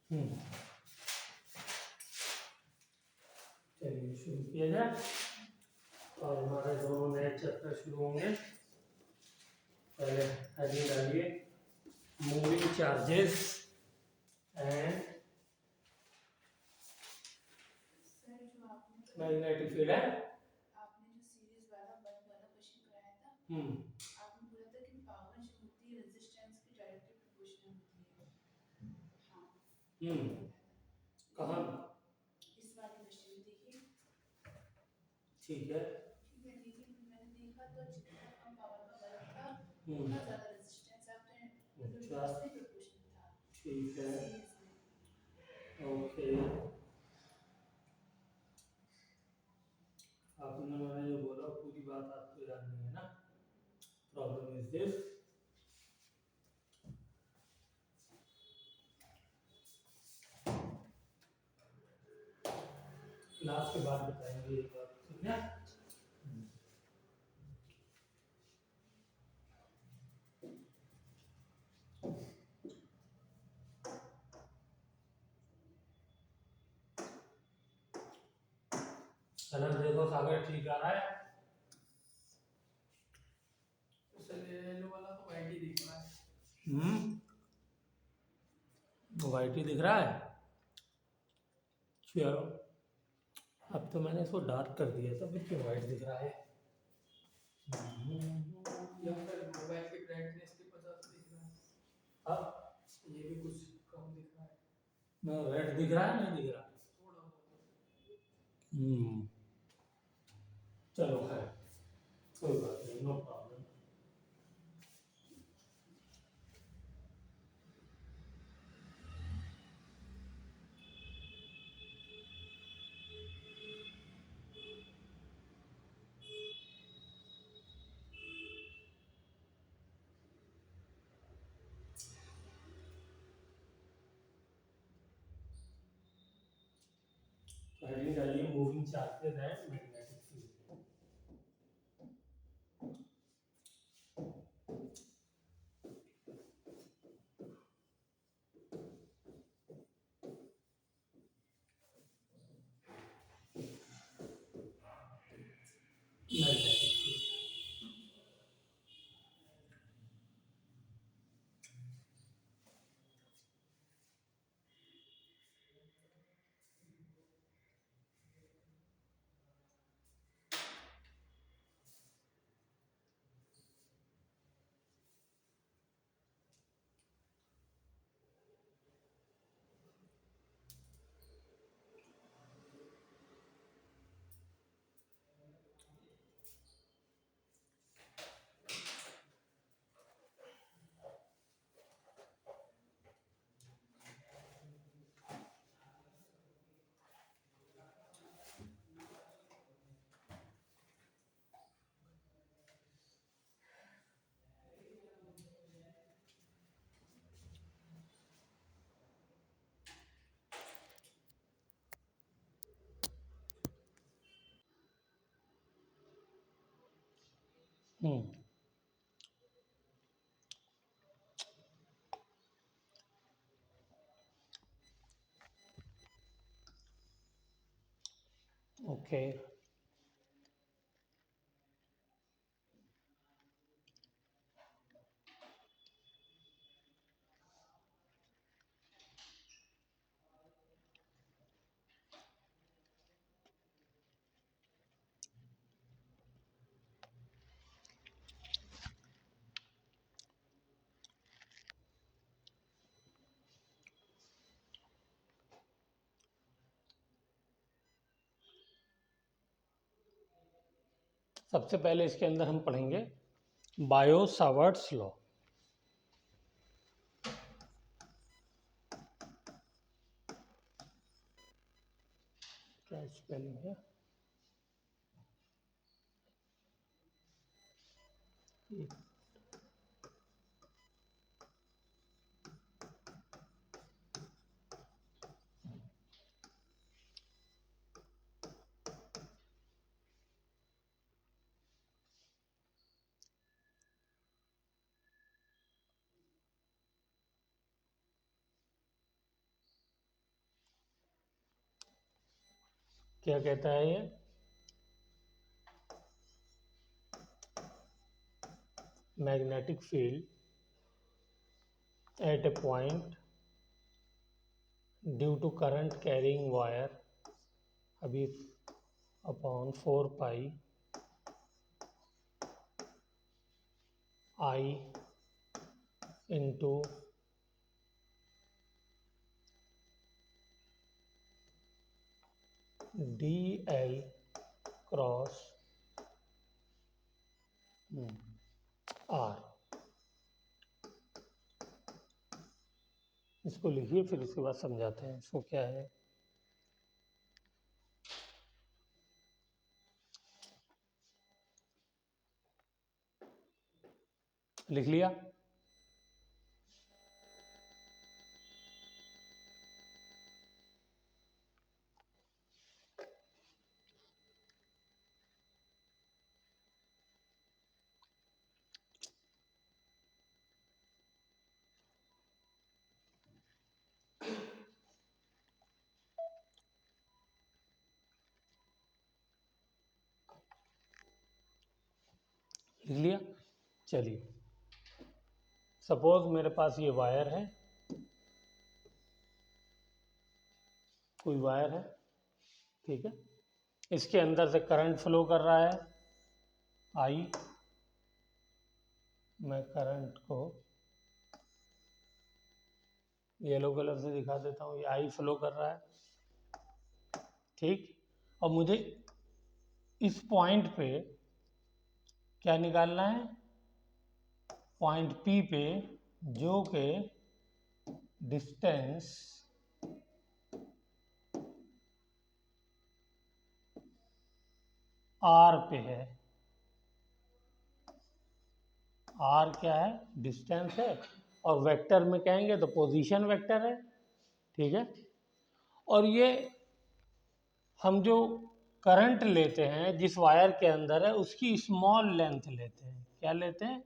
हम्म, चलिए शुरू किया जाए और हमारे दोनों नए चैप्टर शुरू होंगे। पहले हेडिंग डालिए, moving charges and magnetic field है। आपने जो सीरीज वाला वन वाला क्वेश्चन कराया था, आपने बोला था कि पावर जो होती है रेजिस्टेंस की डायरेक्टली प्रोपोर्शनल होती है। हाँ, कहाँ? इस वाले क्वेश्चन में देखिए। ठीक है, देखिए मैंने देखा तो जितना कम पावर का बल्ब था उतना ज़्यादा रेजिस्टेंस आपने रिवर्सली प्रोपोर्शनल था। ठीक है, सीरीज में। ओके, आपने मैंने जो बोला पूरी बात आपको याद नहीं है ना? प्रॉब्लम इज दिस, क्लास के बाद बताएंगे ये बात, ठीक है? कलर देखो सागर ठीक आ रहा है। येलो वाला तो वाइट ही दिख रहा है। वाइट ही दिख रहा है। चलो, अब तो मैंने इसको डार्क कर दिया था, फिर क्यों वाइट दिख रहा है? या फिर मोबाइल की ब्राइटनेस के 50 दिख रहा है। अब ये भी कुछ कम दिख रहा है। मैं रेड दिख रहा है, नहीं दिख रहा? थोड़ा बहुत। चलो है, कोई बात नहीं, नो प्रॉब्लम। हेडिंग डालिए, moving charges and magnetic field. Magnetic field, okay. सबसे पहले इसके अंदर हम पढ़ेंगे बायो सावर्ट्स लॉ। क्या स्पेलिंग है? क्या कहता है ये? Magnetic field at a point due to current carrying wire अभी upon 4 pi I into D L cross R. इसको लिखिए, फिर उसके बाद समझाते हैं इसको क्या है। लिख लिया? लिख लिया? चलिए, सपोज मेरे पास ये वायर है, कोई वायर है, ठीक है। इसके अंदर से करंट फ्लो कर रहा है आई। मैं करंट को येलो कलर से दिखा देता हूँ, ये आई फ्लो कर रहा है, ठीक। और मुझे इस पॉइंट पे क्या निकालना है? पॉइंट पी पे, जो के डिस्टेंस आर पे है। आर क्या है? डिस्टेंस है, और वेक्टर में कहेंगे तो पोजीशन वेक्टर है, ठीक है। और ये हम जो करंट लेते हैं जिस वायर के अंदर है उसकी स्मॉल लेंथ लेते हैं। क्या लेते हैं?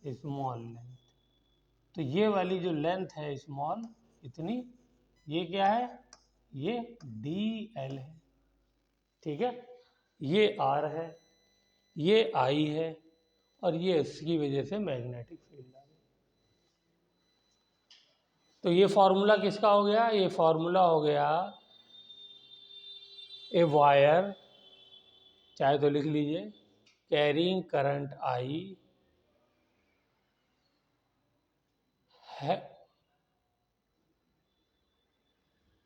Small length. तो ये वाली जो लेंथ है स्मॉल, इतनी, ये क्या है? ये डी एल है, ठीक है। ये आर है, ये आई है, और ये इसकी वजह से मैग्नेटिक फील्ड आ गई। तो ये फॉर्मूला किसका हो गया? ये फॉर्मूला हो गया ए वायर, चाहे तो लिख लीजिए, कैरिंग करंट आई है,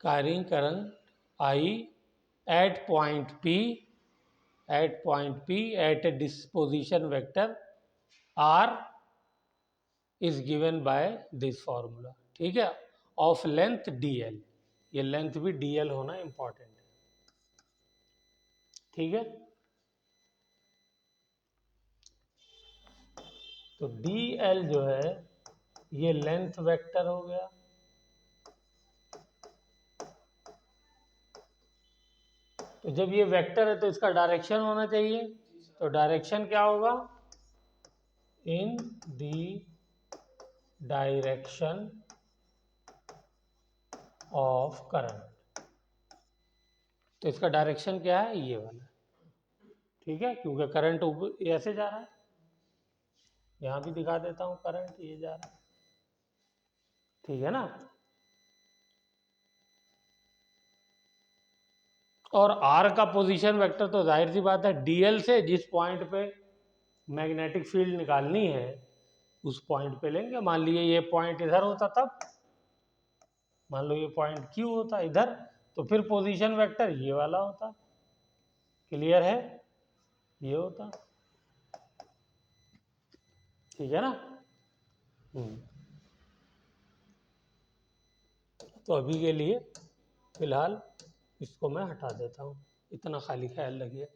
carrying current I at point P, at a disposition vector R is given by this formula, ठीक है, ऑफ लेंथ डी एल। ये लेंथ भी डी एल होना इंपॉर्टेंट है, ठीक है। तो डी एल जो है ये लेंथ वेक्टर हो गया, तो जब ये वेक्टर है तो इसका डायरेक्शन होना चाहिए। तो डायरेक्शन क्या होगा? इन दी डायरेक्शन ऑफ करंट। तो इसका डायरेक्शन क्या है? ये वाला, ठीक है, क्योंकि करंट ऐसे जा रहा है। यहां भी दिखा देता हूं, करंट ये जा रहा है, ठीक है ना। और आर का पोजीशन वेक्टर तो जाहिर सी बात है डीएल से जिस पॉइंट पे मैग्नेटिक फील्ड निकालनी है उस पॉइंट पे लेंगे। मान लीजिए ये पॉइंट इधर होता, तब मान लो ये पॉइंट क्यू होता इधर, तो फिर पोजीशन वेक्टर ये वाला होता। क्लियर है? ये होता, ठीक है ना। तो अभी के लिए फिलहाल इसको मैं हटा देता हूँ, इतना खाली ख्याल रखिए।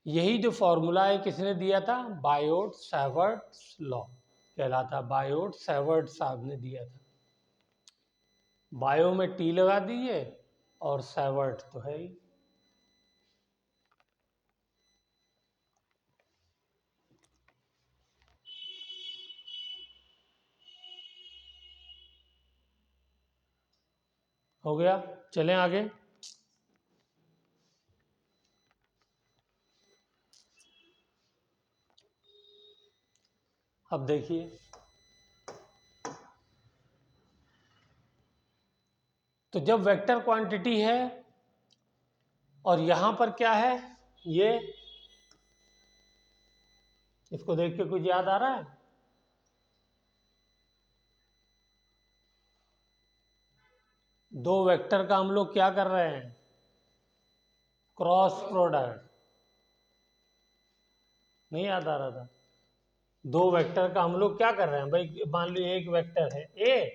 यही जो फॉर्मूला है किसने दिया था? बायोट सैवर्ट लॉ कहलाता, बायोट सैवर्ट साहब ने दिया था। बायो में टी लगा दीजिए, और सैवर्ट तो है ही। हो गया। चलें आगे। अब देखिए, तो जब वेक्टर क्वांटिटी है और यहां पर क्या है, ये इसको देख के कुछ याद आ रहा है? दो वेक्टर का हम लोग क्या कर रहे हैं, क्रॉस प्रोडक्ट। नहीं याद आ रहा था? दो वेक्टर का हम लोग क्या कर रहे हैं भाई, मान लो एक वेक्टर है ए,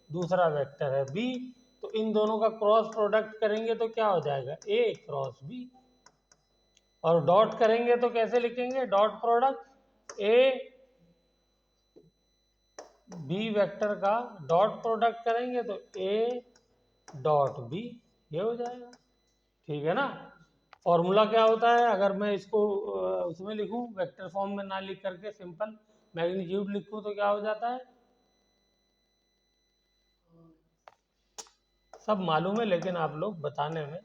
दूसरा वेक्टर है बी, तो इन दोनों का क्रॉस प्रोडक्ट करेंगे तो क्या हो जाएगा, ए क्रॉस बी। और डॉट करेंगे तो कैसे लिखेंगे, dot product A B vector का डॉट प्रोडक्ट करेंगे तो ए डॉट बी, ये हो जाएगा। ठीक है ना? फॉर्मूला क्या होता है, अगर मैं इसको उसमें लिखूं, वेक्टर फॉर्म में ना लिख करके सिंपल मैग्नीट्यूड लिखूं तो क्या हो जाता है, सब मालूम है लेकिन आप लोग बताने में,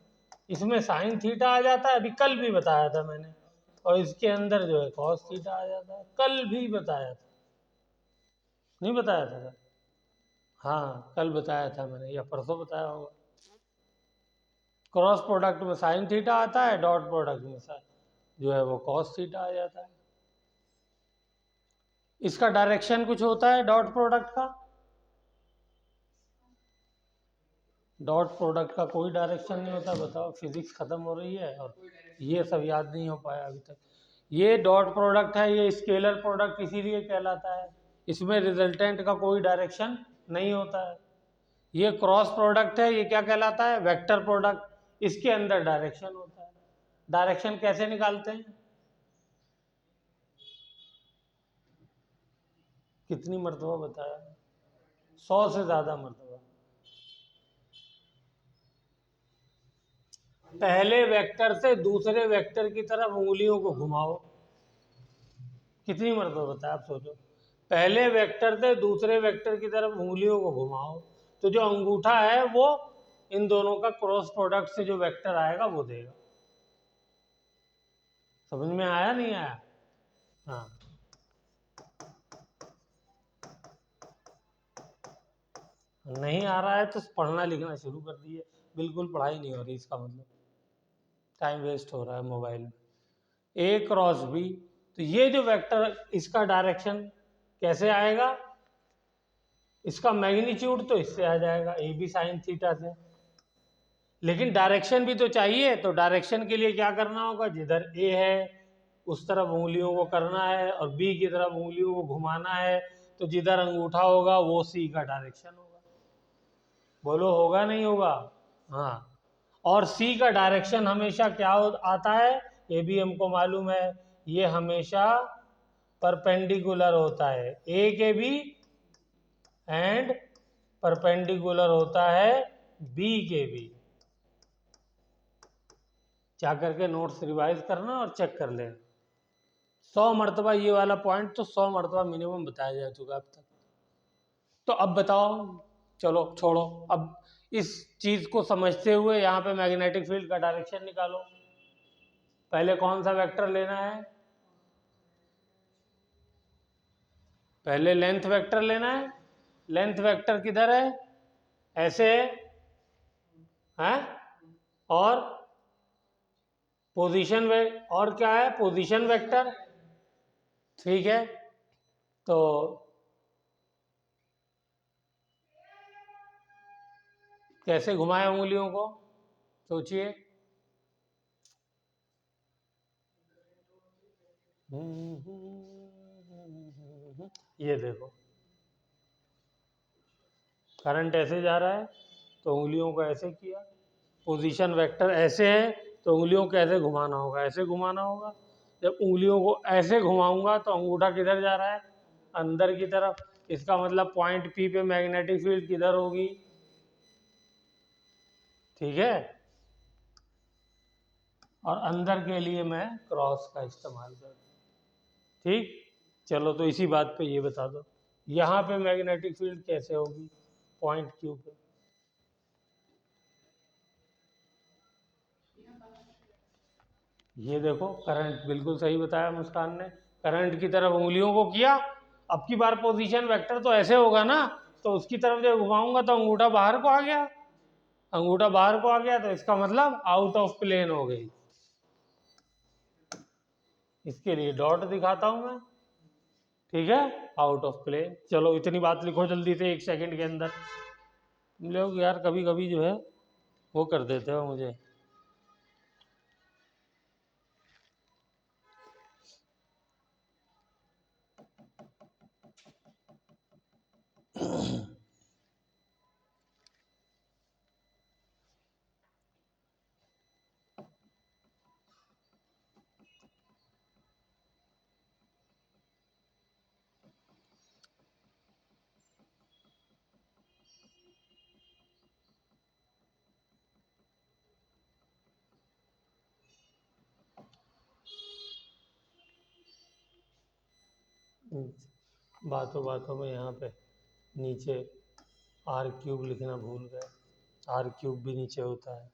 इसमें साइन थीटा आ जाता है, अभी कल भी बताया था मैंने, और इसके अंदर जो है कॉस थीटा आ जाता है, कल भी बताया था, नहीं बताया था क्या? हाँ कल बताया था मैंने, या परसों बताया होगा। क्रॉस प्रोडक्ट में साइन थीटा आता है, डॉट प्रोडक्ट में जो है वो कॉस थीटा आ जाता है। इसका डायरेक्शन कुछ होता है डॉट प्रोडक्ट का, डॉट प्रोडक्ट का कोई डायरेक्शन नहीं होता। बताओ, फिजिक्स खत्म हो रही है और ये सब याद नहीं हो पाया अभी तक। ये डॉट प्रोडक्ट है, ये स्केलर प्रोडक्ट इसीलिए कहलाता है, इसमें रिजल्टेंट का कोई डायरेक्शन नहीं होता है। ये क्रॉस प्रोडक्ट है, ये क्या कहलाता है, वेक्टर प्रोडक्ट, इसके अंदर डायरेक्शन होता है। डायरेक्शन कैसे निकालते हैं, कितनी मर्तबा बताया, 100 से ज्यादा मर्तबा। पहले वेक्टर से दूसरे वेक्टर की तरफ उंगलियों को घुमाओ, कितनी मर्तबा बताया आप सोचो। पहले वेक्टर से दूसरे वेक्टर की तरफ उंगलियों को घुमाओ, तो जो अंगूठा है वो इन दोनों का क्रॉस प्रोडक्ट से जो वेक्टर आएगा वो देगा। समझ में आया नहीं आया? हाँ, नहीं आ रहा है तो पढ़ना लिखना शुरू कर दिए, बिल्कुल पढ़ाई नहीं हो रही, इसका मतलब टाइम वेस्ट हो रहा है मोबाइल में। ए क्रॉस बी, तो ये जो वेक्टर, इसका डायरेक्शन कैसे आएगा, इसका मैग्नीट्यूड तो इससे आ जाएगा, ए बी साइन थीटा से। लेकिन डायरेक्शन भी तो चाहिए, तो डायरेक्शन के लिए क्या करना होगा, जिधर ए है उस तरफ उंगलियों को करना है और बी की तरफ उंगलियों को घुमाना है, तो जिधर अंगूठा होगा वो सी का डायरेक्शन होगा। बोलो होगा नहीं होगा? हाँ, और सी का डायरेक्शन हमेशा क्या आता है, ये भी हमको मालूम है, ये हमेशा परपेंडिकुलर होता है, ए के भी एंड परपेंडिकुलर होता है बी के भी। क्या करके नोट्स रिवाइज करना और चेक कर लेना। 100 मरतबा ये वाला पॉइंट तो 100 मरतबा मिनिमम बताया जा चुका अब तक। तो अब बताओ, चलो छोड़ो, अब इस चीज को समझते हुए यहाँ पे मैग्नेटिक फील्ड का डायरेक्शन निकालो। पहले कौन सा वेक्टर लेना है, पहले लेंथ वेक्टर लेना है। लेंथ वेक्टर किधर है, ऐसे है, और पोजीशन और क्या है, पोजीशन वेक्टर। ठीक है, तो कैसे घुमाए उंगलियों को, सोचिए। ये देखो, करंट ऐसे जा रहा है तो उंगलियों को ऐसे किया, पोजीशन वेक्टर ऐसे है तो उंगलियों को ऐसे घुमाना होगा, ऐसे घुमाना होगा। जब उंगलियों को ऐसे घुमाऊंगा तो अंगूठा किधर जा रहा है, अंदर की तरफ। इसका मतलब पॉइंट पी पे मैग्नेटिक फील्ड किधर होगी, ठीक है। और अंदर के लिए मैं क्रॉस का इस्तेमाल करता हूँ। ठीक, चलो तो इसी बात पे ये बता दो, यहाँ पे मैग्नेटिक फील्ड कैसे होगी, पॉइंट क्यू पे। ये देखो करंट, बिल्कुल सही बताया मुस्कान ने, करंट की तरफ उंगलियों को किया। अब की बार पोजीशन वेक्टर तो ऐसे होगा ना, तो उसकी तरफ जब घुमाऊंगा तो अंगूठा बाहर को आ गया, अंगूठा बाहर को आ गया तो इसका मतलब आउट ऑफ प्लेन हो गई। इसके लिए डॉट दिखाता हूं मैं, ठीक है, आउट ऑफ प्लेन। चलो इतनी बात लिखो जल्दी से 1 सेकंड के अंदर। तुम लोग यार कभी कभी जो है वो कर देते हो मुझे। बातों बातों में यहाँ पे नीचे आर क्यूब लिखना भूल गए, आर क्यूब भी नीचे होता है।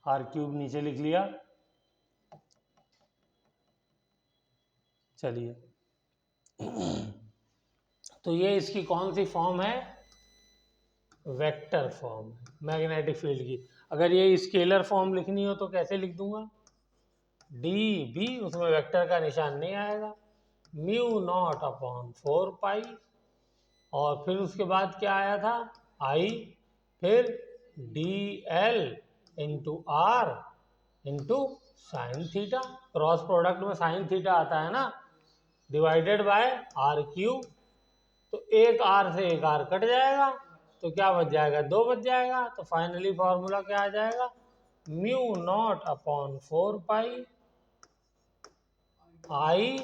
आर क्यूब नीचे लिख लिया। चलिए तो ये इसकी कौन सी फॉर्म है, वेक्टर फॉर्म, मैग्नेटिक फील्ड की। अगर ये स्केलर फॉर्म लिखनी हो तो कैसे लिख दूंगा, डी बी, उसमें वेक्टर का निशान नहीं आएगा, म्यू नॉट अपॉन 4 पाई, और फिर उसके बाद क्या आया था, आई, फिर D L into R into sine theta, cross product में साइन थीटा आता है ना, डिवाइडेड बाय आर क्यूब। तो एक आर से एक आर कट जाएगा, तो क्या बच जाएगा, 2 बच जाएगा। तो फाइनली फॉर्मूला क्या आ जाएगा, mu naught upon 4 pi I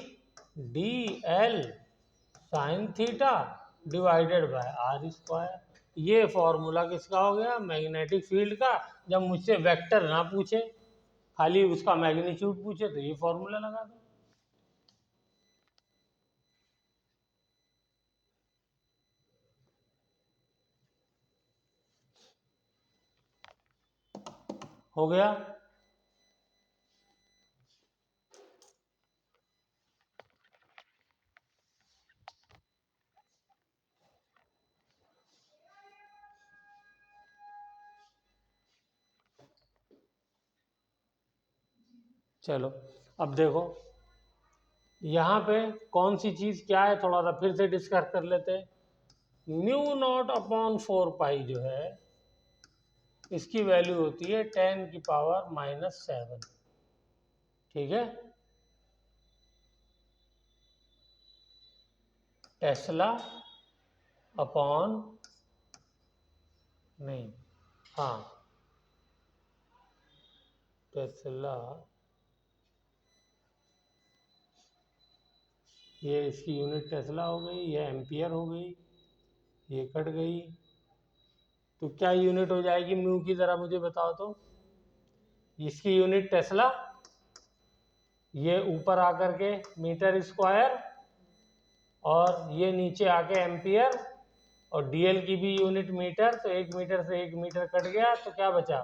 D L sine theta divided by R square. ये फॉर्मूला किसका हो गया, मैग्नेटिक फील्ड का। जब मुझसे वेक्टर ना पूछे, खाली उसका मैग्नीट्यूड पूछे, तो ये फॉर्मूला लगा दो। हो गया। चलो अब देखो यहाँ पे कौन सी चीज क्या है, थोड़ा सा फिर से डिस्कस कर लेते हैं। म्यू नॉट अपॉन 4 पाई जो है, इसकी वैल्यू होती है 10⁻⁻⁷। ठीक है, टेस्ला अपॉन, नहीं, हाँ, टेस्ला, ये इसकी यूनिट टेस्ला हो गई, ये एम्पियर हो गई, ये कट गई, तो क्या यूनिट हो जाएगी म्यू की, जरा मुझे बताओ तो। इसकी यूनिट टेस्ला, ये ऊपर आकर के मीटर स्क्वायर, और ये नीचे आके एम्पियर, और डीएल की भी यूनिट मीटर, तो 1 मीटर से 1 मीटर कट गया, तो क्या बचा,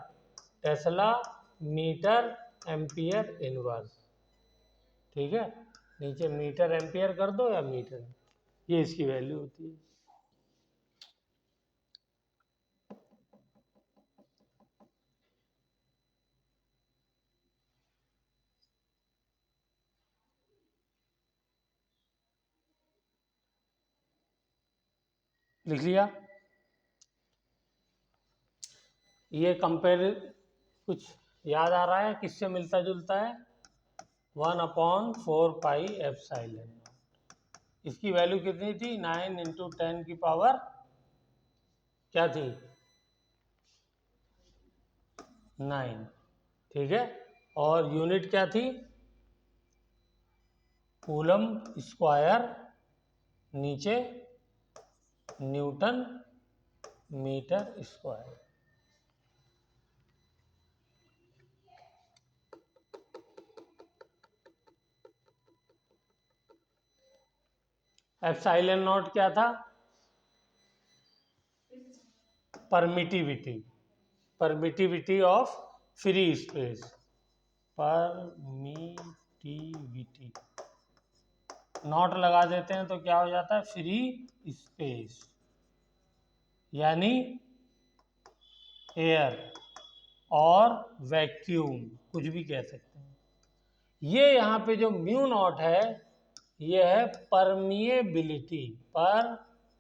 टेस्ला मीटर एम्पियर इनवर्स। ठीक है, नीचे मीटर एम्पियर कर दो या मीटर, ये इसकी वैल्यू होती है। लिख लिया। ये कंपेयर कुछ याद आ रहा है, किससे मिलता जुलता है, 1/4 पाई एप्सिलॉन। इसकी वैल्यू कितनी थी, 9 × 10⁻, क्या थी, 9। ठीक है, और यूनिट क्या थी, कूलम स्क्वायर, नीचे newton metre square. Epsilon naught क्या था? Permittivity, permittivity of free space, permittivity. Naught लगा देते हैं तो क्या हो जाता है? फ्री स्पेस, यानी एयर और वैक्यूम, कुछ भी कह सकते हैं। ये यहाँ पे जो म्यू नॉट है, ये है परमिएबिलिटी, परमिएबिलिटी,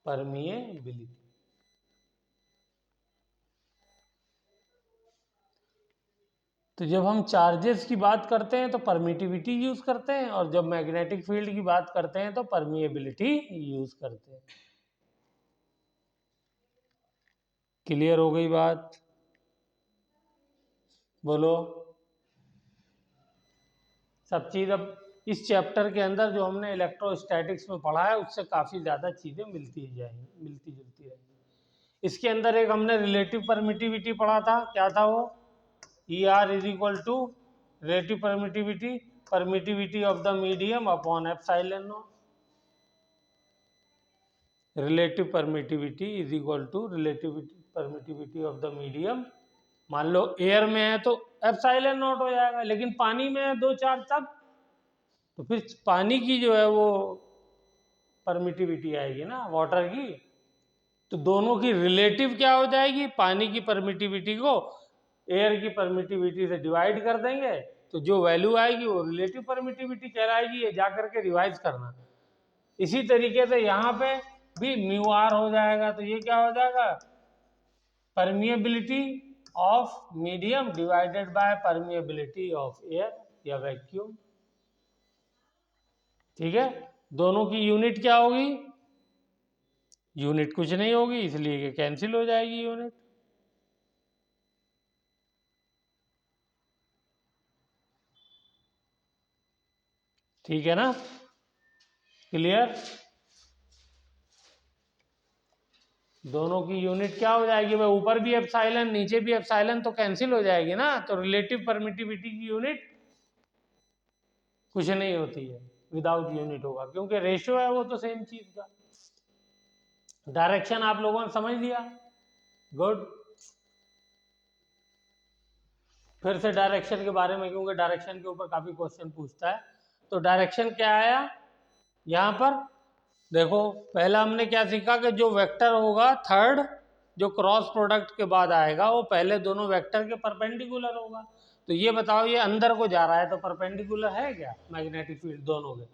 परमिएबिलिटी। तो जब हम चार्जेस की बात करते हैं तो परमिटिविटी यूज करते हैं, और जब मैग्नेटिक फील्ड की बात करते हैं तो परमिएबिलिटी यूज करते हैं। क्लियर हो गई बात? बोलो। सब चीज अब इस चैप्टर के अंदर जो हमने इलेक्ट्रोस्टैटिक्स में पढ़ा है उससे काफी ज्यादा चीजें मिलती जाएंगी, मिलती जुलती रहेंगी। इसके अंदर एक हमने रिलेटिव परमिटिविटी पढ़ा था, क्या था वो? E R is equal to relative permittivity, permittivity of the medium upon epsilon naught. Relative permittivity is equal to relative permittivity of the medium. मान लो एयर में है तो एप्सिलॉन नॉट हो जाएगा, लेकिन पानी में है 2 चार्ज तब, तो फिर पानी की जो है वो परमिटिविटी आएगी ना, वाटर की। तो दोनों की रिलेटिव क्या हो जाएगी? पानी की परमिटिविटी को एयर की परमिटिविटी से डिवाइड कर देंगे तो जो वैल्यू आएगी वो रिलेटिव परमिटिविटी कहलाएगी। ये जा करके रिवाइज करना। इसी तरीके से यहाँ पे भी म्यू आर हो जाएगा, तो ये क्या हो जाएगा? Permeability of medium divided by permeability of air या वैक्यूम। ठीक है, दोनों की यूनिट क्या होगी? यूनिट कुछ नहीं होगी, इसलिए कि कैंसिल हो जाएगी यूनिट। ठीक है ना? क्लियर? दोनों की यूनिट क्या हो जाएगी भाई? ऊपर भी एप्सिलॉन नीचे भी एप्सिलॉन, तो कैंसिल हो जाएगी ना। तो रिलेटिव परमिटिविटी की यूनिट कुछ नहीं होती है, विदाउट यूनिट होगा, क्योंकि रेशियो है वो तो सेम चीज का। डायरेक्शन आप लोगों ने समझ लिया? गुड। फिर से डायरेक्शन के बारे में, क्योंकि डायरेक्शन के ऊपर काफी क्वेश्चन पूछता है। तो डायरेक्शन क्या आया यहाँ पर? देखो, पहला हमने क्या सीखा कि जो वेक्टर होगा थर्ड, जो क्रॉस प्रोडक्ट के बाद आएगा, वो पहले दोनों वेक्टर के परपेंडिकुलर होगा। तो ये बताओ, ये अंदर को जा रहा है तो परपेंडिकुलर है क्या मैग्नेटिक फील्ड दोनों के?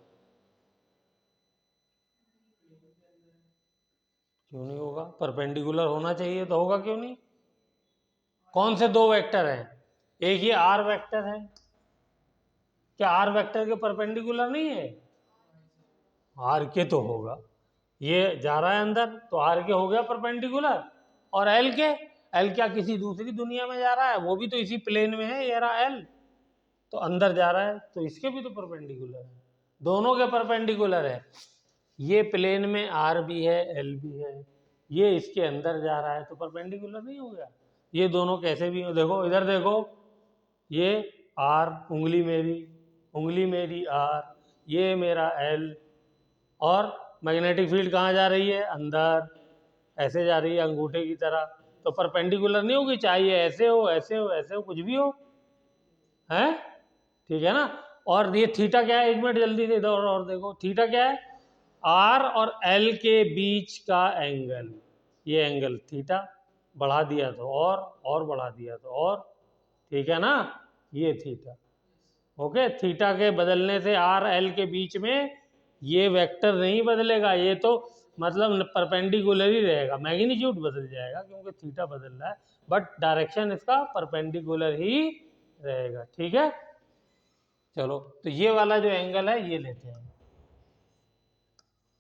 क्यों नहीं होगा? परपेंडिकुलर होना चाहिए, तो होगा क्यों नहीं? कौन से दो वेक्टर हैं? एक ये आर वेक्टर है, क्या आर वेक्टर के परपेंडिकुलर नहीं है? आर के तो होगा, ये जा रहा है अंदर तो आर के हो गया परपेंडिकुलर। और एल के, एल क्या किसी दूसरी दुनिया में जा रहा है? वो भी तो इसी प्लेन में है, ये रहा एल, तो अंदर जा रहा है, तो इसके भी तो परपेंडिकुलर है, दोनों के परपेंडिकुलर है। ये प्लेन में आर भी है, एल भी है, ये इसके अंदर जा रहा है, तो परपेंडिकुलर नहीं हो गया? ये दोनों कैसे भी हो, देखो इधर देखो, ये आर, उंगली मेरी आर, ये मेरा एल, और मैग्नेटिक फील्ड कहाँ जा रही है? अंदर, ऐसे जा रही है अंगूठे की तरह, तो परपेंडिकुलर नहीं होगी, चाहे ये ऐसे हो, ऐसे हो, ऐसे हो, कुछ भी हो, है? ठीक है ना? और ये थीटा क्या है? एक मिनट जल्दी से इधर और देखो, थीटा क्या है? आर और एल के बीच का एंगल, ये एंगल थीटा। बढ़ा दिया तो और बढ़ा दिया तो और, ठीक है ना? ये थीटा। ओके, थीटा के बदलने से आर एल के बीच में ये वेक्टर नहीं बदलेगा, ये तो मतलब परपेंडिकुलर ही रहेगा, मैग्नीट्यूड बदल जाएगा क्योंकि थीटा बदल रहा है, बट डायरेक्शन इसका परपेंडिकुलर ही रहेगा। ठीक है, चलो, तो ये वाला जो एंगल है ये लेते हैं।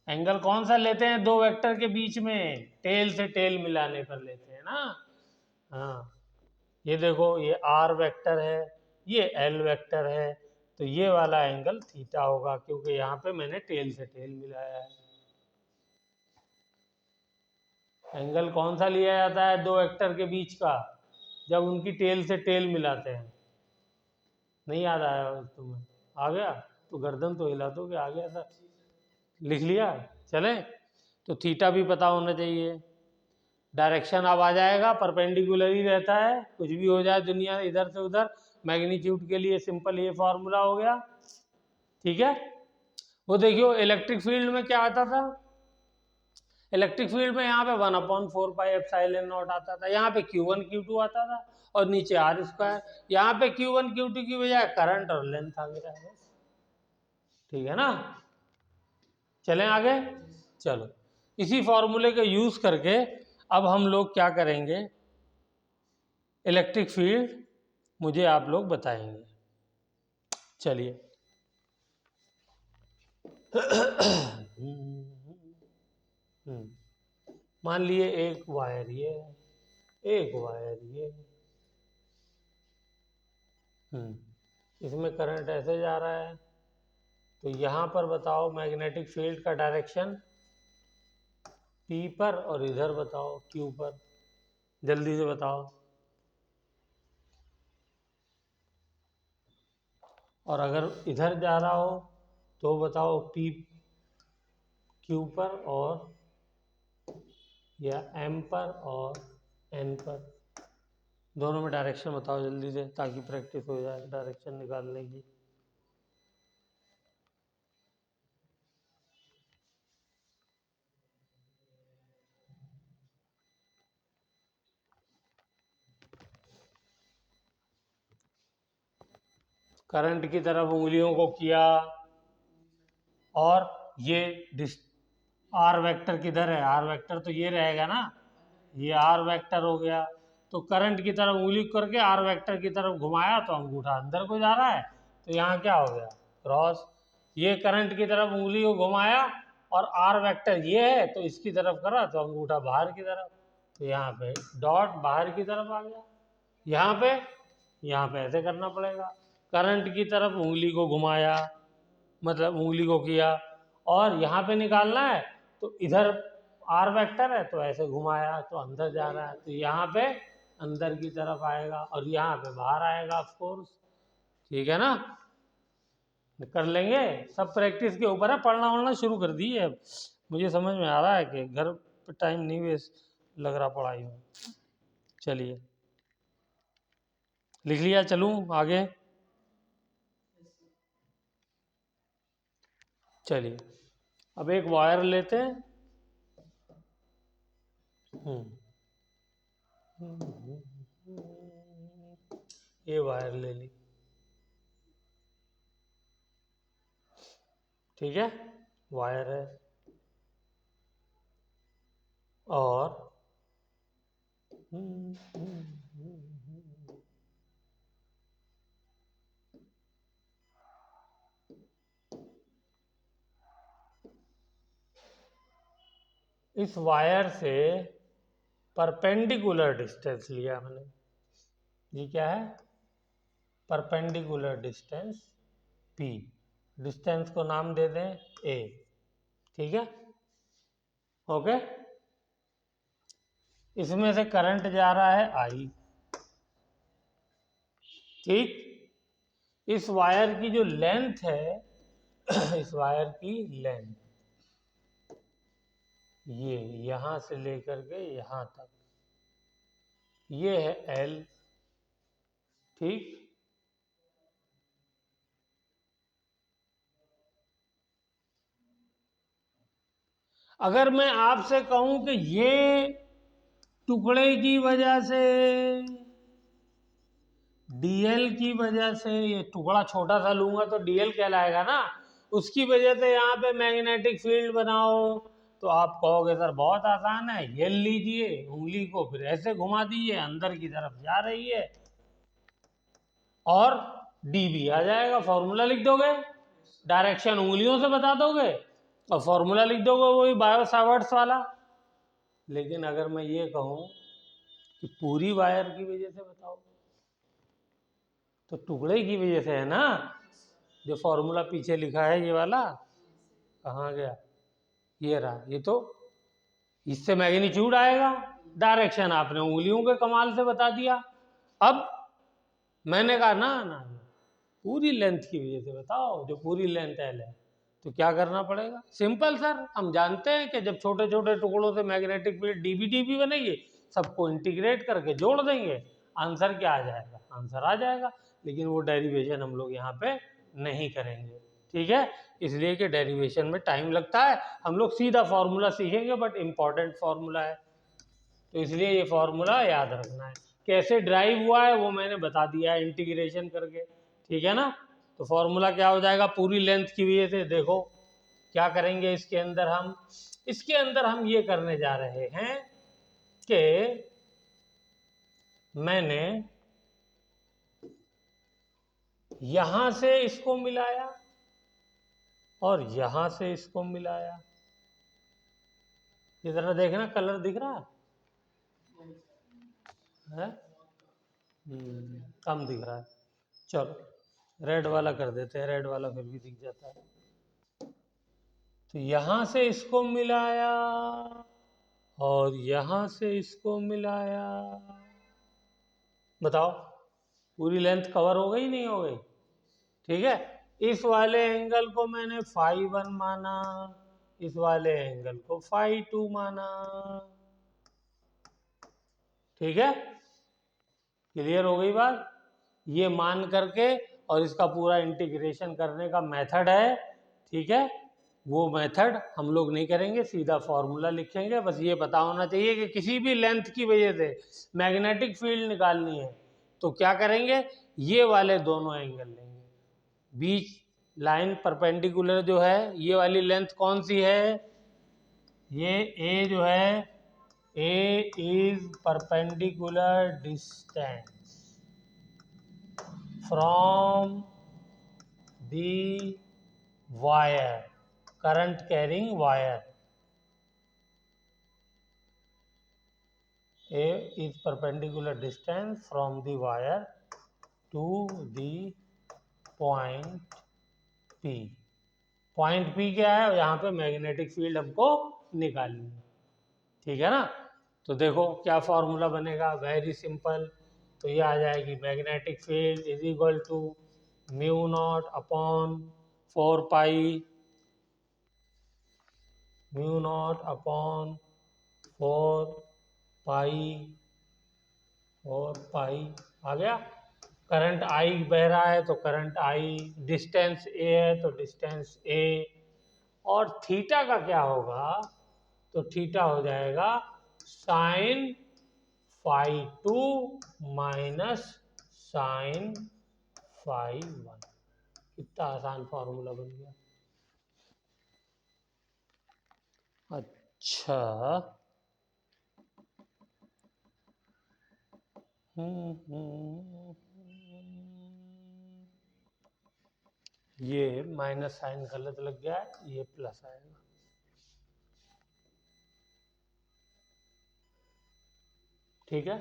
एंगल कौन सा लेते हैं? दो वेक्टर के बीच में टेल से टेल मिलाने पर लेते हैं ना। हाँ, ये देखो, ये आर वेक्टर है, ये एल वेक्टर है, तो ये वाला एंगल थीटा होगा, क्योंकि यहाँ पे मैंने टेल से टेल मिलाया है। एंगल कौन सा लिया जाता है दो वेक्टर के बीच का? जब उनकी टेल से टेल मिलाते हैं। नहीं याद आया तुम्हें? आ गया तो गर्दन तो हिला दो कि आ गया सर। लिख लिया? चले तो थीटा भी पता होना चाहिए। डायरेक्शन अब आ जाएगा, परपेंडिकुलर ही रहता है, कुछ भी हो जाए दुनिया इधर से उधर। मैग्नीट्यूड के लिए सिंपल ये फॉर्मूला हो गया, ठीक है। वो देखियो इलेक्ट्रिक फील्ड में क्या आता था, इलेक्ट्रिक फील्ड में यहाँ पे 1/4πε0 आता था, यहाँ पे Q1 Q2 आता था और नीचे R²। यहाँ पे Q1 Q2 की बजाय करंट और लेंथ आ गया है, ठीक है ना। चलें आगे, चलो इसी फॉर्मूले का यूज करके अब हम लोग क्या करेंगे, इलेक्ट्रिक फील्ड मुझे आप लोग बताएंगे। चलिए मान लिए एक वायर ये है, एक वायर ये है, इसमें करंट ऐसे जा रहा है, तो यहाँ पर बताओ मैग्नेटिक फील्ड का डायरेक्शन P पर, और इधर बताओ Q पर, जल्दी से बताओ। और अगर इधर जा रहा हो तो बताओ P Q पर, और या M पर और N पर, दोनों में डायरेक्शन बताओ जल्दी से, ताकि प्रैक्टिस हो जाए डायरेक्शन निकालने की। करंट की तरफ उंगलियों को किया, और ये आर वेक्टर किधर है, आर वेक्टर तो ये रहेगा ना, ये आर वेक्टर हो गया। तो करंट की तरफ उंगली करके आर वेक्टर की तरफ घुमाया तो अंगूठा अंदर को जा रहा है, तो यहाँ क्या हो गया, क्रॉस। ये करंट की तरफ उंगली को घुमाया और आर वेक्टर ये है तो इसकी तरफ करा तो अंगूठा बाहर की तरफ, तो यहाँ पे डॉट बाहर की तरफ आ गया। यहाँ पे ऐसे करना पड़ेगा, करंट की तरफ उंगली को घुमाया, मतलब उंगली को किया, और यहाँ पे निकालना है तो इधर आर वेक्टर है तो ऐसे घुमाया तो अंदर जा रहा है, तो यहाँ पे अंदर की तरफ आएगा और यहाँ पे बाहर आएगा ऑफ कोर्स, ठीक है ना। कर लेंगे, सब प्रैक्टिस के ऊपर है, पढ़ना वढ़ना शुरू कर दी है। मुझे समझ में आ रहा है कि घर पे टाइम नहीं वेस्ट लग रहा पढ़ाई में। चलिए लिख लिया, चलूँ आगे। चलिए अब एक वायर लेते हैं, ये वायर ले ली, ठीक है, वायर है, और इस वायर से परपेंडिकुलर डिस्टेंस लिया हमने, ये क्या है, परपेंडिकुलर डिस्टेंस P, डिस्टेंस को नाम दे दें A, ठीक है, ओके। इसमें से करंट जा रहा है I, ठीक। इस वायर की जो लेंथ है इस वायर की लेंथ ये यहां से लेकर के यहां तक, ये है L, ठीक। अगर मैं आपसे कहूं कि ये टुकड़े की वजह से, डीएल की वजह से, ये टुकड़ा छोटा सा लूंगा तो डीएल कहलाएगा ना, उसकी वजह से यहाँ पे मैग्नेटिक फील्ड बनाओ, तो आप कहोगे सर बहुत आसान है, ये लीजिए उंगली को फिर ऐसे घुमा दीजिए, अंदर की तरफ जा रही है, और डी भी आ जाएगा, फॉर्मूला लिख दोगे, डायरेक्शन उंगलियों से बता दोगे और फॉर्मूला लिख दोगे वही बायो सावर्ट्स वाला। लेकिन अगर मैं ये कहूँ कि पूरी वायर की वजह से बताओ, तो टुकड़े की वजह से है ना, जो फॉर्मूला पीछे लिखा है ये वाला, कहाँ गया, ये रहा, ये तो इससे मैग्नीट्यूड आएगा, डायरेक्शन आपने उंगलियों के कमाल से बता दिया। अब मैंने कहा ना ना, पूरी लेंथ की वजह से बताओ, जो पूरी लेंथ एल है तो क्या करना पड़ेगा? सिंपल सर, हम जानते हैं कि जब छोटे छोटे टुकड़ों से मैग्नेटिक फील्ड डीबी बनेगी, सबको इंटीग्रेट करके जोड़ देंगे, आंसर क्या आ जाएगा? आंसर आ जाएगा। लेकिन वो डेरिवेशन हम लोग यहाँ पे नहीं करेंगे, ठीक है, इसलिए कि डेरिवेशन में टाइम लगता है। हम लोग सीधा फॉर्मूला सीखेंगे, बट इम्पॉर्टेंट फॉर्मूला है, तो इसलिए ये फॉर्मूला याद रखना है। कैसे ड्राइव हुआ है वो मैंने बता दिया है इंटीग्रेशन करके, ठीक है ना। तो फॉर्मूला क्या हो जाएगा? पूरी लेंथ की वजह से देखो क्या करेंगे इसके अंदर हम ये करने जा रहे हैं कि मैंने यहां से इसको मिलाया और यहां से इसको मिलाया। ये जरा देखना, कलर दिख रहा है? कम दिख रहा है, चलो रेड वाला कर देते हैं, रेड वाला फिर भी दिख जाता है। तो यहां से इसको मिलाया और यहां से इसको मिलाया, बताओ पूरी लेंथ कवर हो गई नहीं हो गई? ठीक है, इस वाले एंगल को मैंने फाई 1 माना, इस वाले एंगल को फाई 2 माना, ठीक है, क्लियर हो गई बात? ये मान करके और इसका पूरा इंटीग्रेशन करने का मेथड है, ठीक है, वो मेथड हम लोग नहीं करेंगे, सीधा फॉर्मूला लिखेंगे। बस ये पता होना चाहिए कि किसी भी लेंथ की वजह से मैग्नेटिक फील्ड निकालनी है तो क्या करेंगे? ये वाले दोनों एंगल लेंगे, बीच लाइन परपेंडिकुलर जो है, ये वाली लेंथ कौन सी है? ये ए जो है, A is perpendicular distance from the wire, current carrying wire. A is perpendicular distance from the wire to the point P. Point P क्या है? यहाँ पे मैग्नेटिक फील्ड हमको निकालनी है, ठीक है ना। तो देखो क्या फॉर्मूला बनेगा, वेरी सिंपल। तो ये आ जाएगी magnetic field is equal to mu naught upon 4 pi, mu naught upon 4 pi और पाई आ गया। करंट आई बह रहा है तो करंट आई, डिस्टेंस ए है तो डिस्टेंस ए, और थीटा का क्या होगा? तो थीटा हो जाएगा sine phi 2 minus sine phi 1। कितना आसान फॉर्मूला बन गया। अच्छा, ये माइनस साइन गलत लग गया है, ये प्लस आएगा, ठीक है।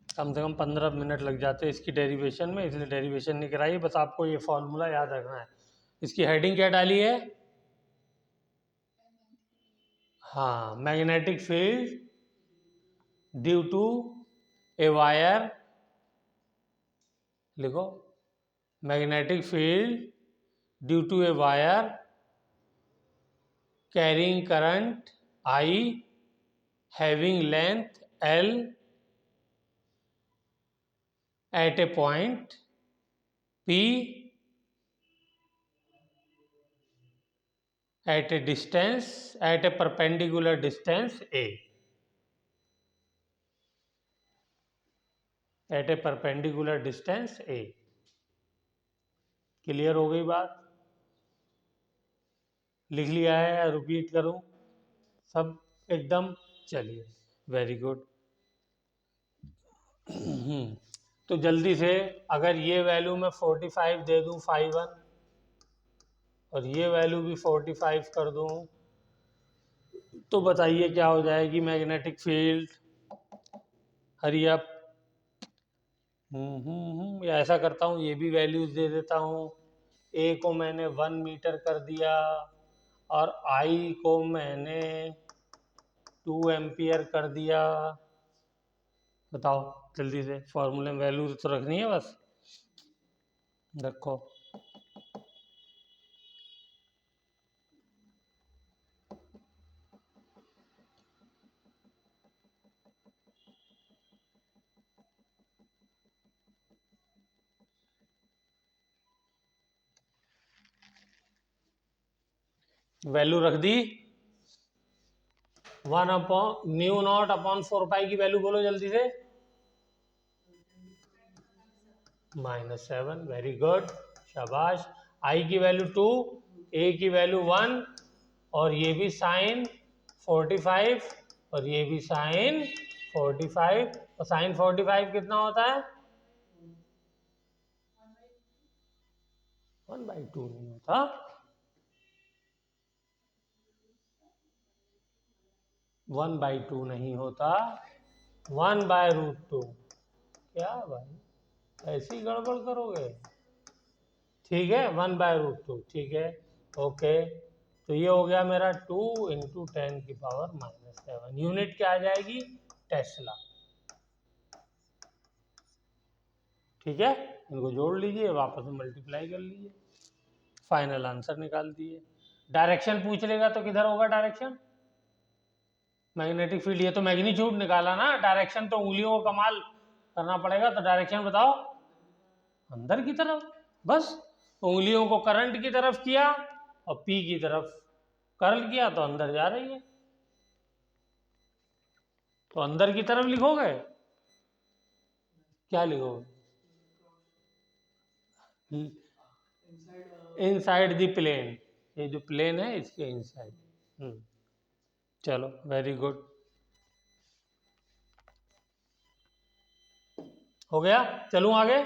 कम से कम 15 मिनट लग जाते हैं इसकी डेरिवेशन में, इसलिए डेरिवेशन नहीं कराई, बस आपको ये फॉर्मूला याद रखना है। इसकी हेडिंग क्या डाली है? हाँ, magnetic field due to a wire, लिखो magnetic field due to a wire carrying current I having length L at a point P at a distance, at a perpendicular distance A, at a perpendicular distance A। Clear हो गई बात? लिख लिया है या repeat करूं? सब एकदम, चलिए वेरी गुड। तो जल्दी से अगर ये वैल्यू मैं 45 दे दूं फाई 1 और ये वैल्यू भी 45 कर दूं तो बताइए क्या हो जाएगी मैग्नेटिक फील्ड? Hurry up. या ऐसा करता हूँ, ये भी वैल्यूज दे देता हूँ। ए को मैंने 1 मीटर कर दिया और आई को मैंने 2 एम्पियर कर दिया। बताओ जल्दी से, फॉर्मूले में वैल्यू तो रखनी है, बस रखो। वैल्यू रख दी। 1 अपॉन म्यू नॉट अपॉन 4 पाई की वैल्यू बोलो जल्दी से। -7। वेरी गुड, शाबाश। आई की वैल्यू 2, ए की वैल्यू 1, और ये भी साइन 45, और ये भी साइन 45। और साइन 45 कितना होता है? 1/2 नहीं होता। 1/2 नहीं होता, 1/√2। क्या भाई ऐसी गड़बड़ करोगे? ठीक है, 1/√2, ठीक है, ओके। तो ये हो गया मेरा 2 × 10⁻⁻7। यूनिट क्या आ जाएगी? टेस्ला। ठीक है, इनको जोड़ लीजिए, वापस में मल्टीप्लाई कर लीजिए, फाइनल आंसर निकाल दिए। डायरेक्शन पूछ लेगा तो किधर होगा डायरेक्शन? मैग्नेटिक फील्ड, ये तो मैग्नीट्यूड निकाला ना, डायरेक्शन तो उंगलियों को कमाल करना पड़ेगा। तो डायरेक्शन बताओ। अंदर की तरफ, बस उंगलियों को करंट की तरफ किया और पी की तरफ कर्ल किया तो अंदर जा रही है। तो अंदर की तरफ लिखोगे, क्या लिखोगे? इनसाइड द प्लेन, ये जो प्लेन है इसके इनसाइड। चलो वेरी गुड, हो गया। चलूं आगे?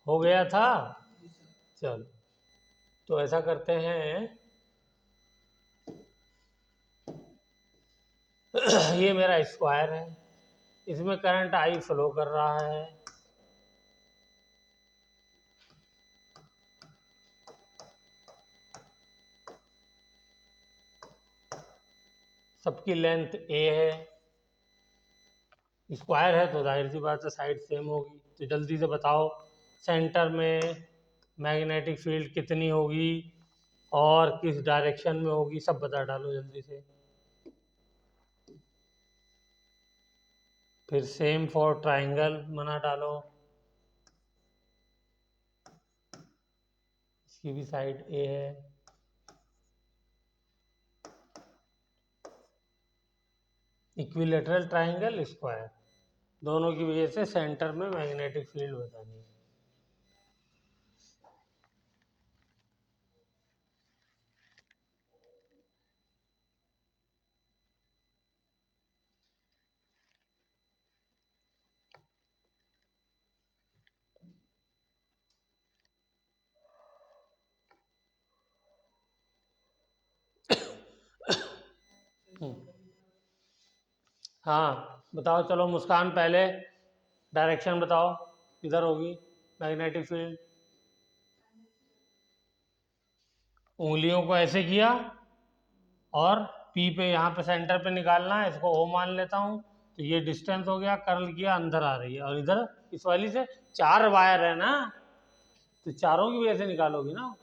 हो गया था। चलो तो ऐसा करते हैं ये मेरा स्क्वायर है, इसमें करंट आई फ्लो कर रहा है। सबकी लेंथ ए है, स्क्वायर है तो जाहिर सी बात है साइड सेम होगी। तो जल्दी से बताओ सेंटर में मैग्नेटिक फील्ड कितनी होगी और किस डायरेक्शन में होगी, सब बता डालो जल्दी से। फिर सेम फॉर ट्राइंगल बना डालो, इसकी भी साइड ए है। इक्विलेटरल ट्राइंगल, स्क्वायर, दोनों की वजह से सेंटर में मैग्नेटिक फील्ड बतानी है। हाँ बताओ, चलो मुस्कान पहले डायरेक्शन बताओ, किधर होगी मैग्नेटिक फील्ड? उंगलियों को ऐसे किया और पी पे यहाँ पे सेंटर पे निकालना है, इसको ओ मान लेता हूँ। तो ये डिस्टेंस हो गया, कर्ल किया, अंदर आ रही है, और इधर इस वाली से 4 वायर है ना, तो चारों की वजह से निकालोगी ना,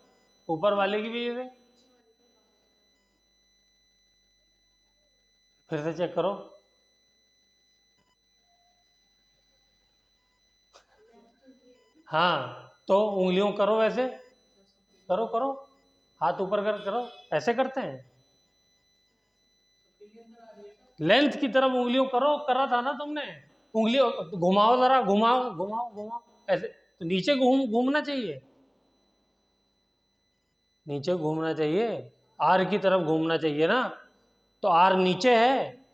ऊपर वाले की वजह से। फिर से चेक करो। हाँ तो उंगलियों करो वैसे, करो करो, हाथ ऊपर कर करो, ऐसे करते हैं। लेंथ की तरफ उंगलियों करो, करा था ना तुमने। उंगलियों घुमाओ जरा, घुमाओ घुमाओ घुमाओ, ऐसे तो नीचे घूमना चाहिए, नीचे घूमना चाहिए, आर की तरफ घूमना चाहिए ना। तो आर नीचे है,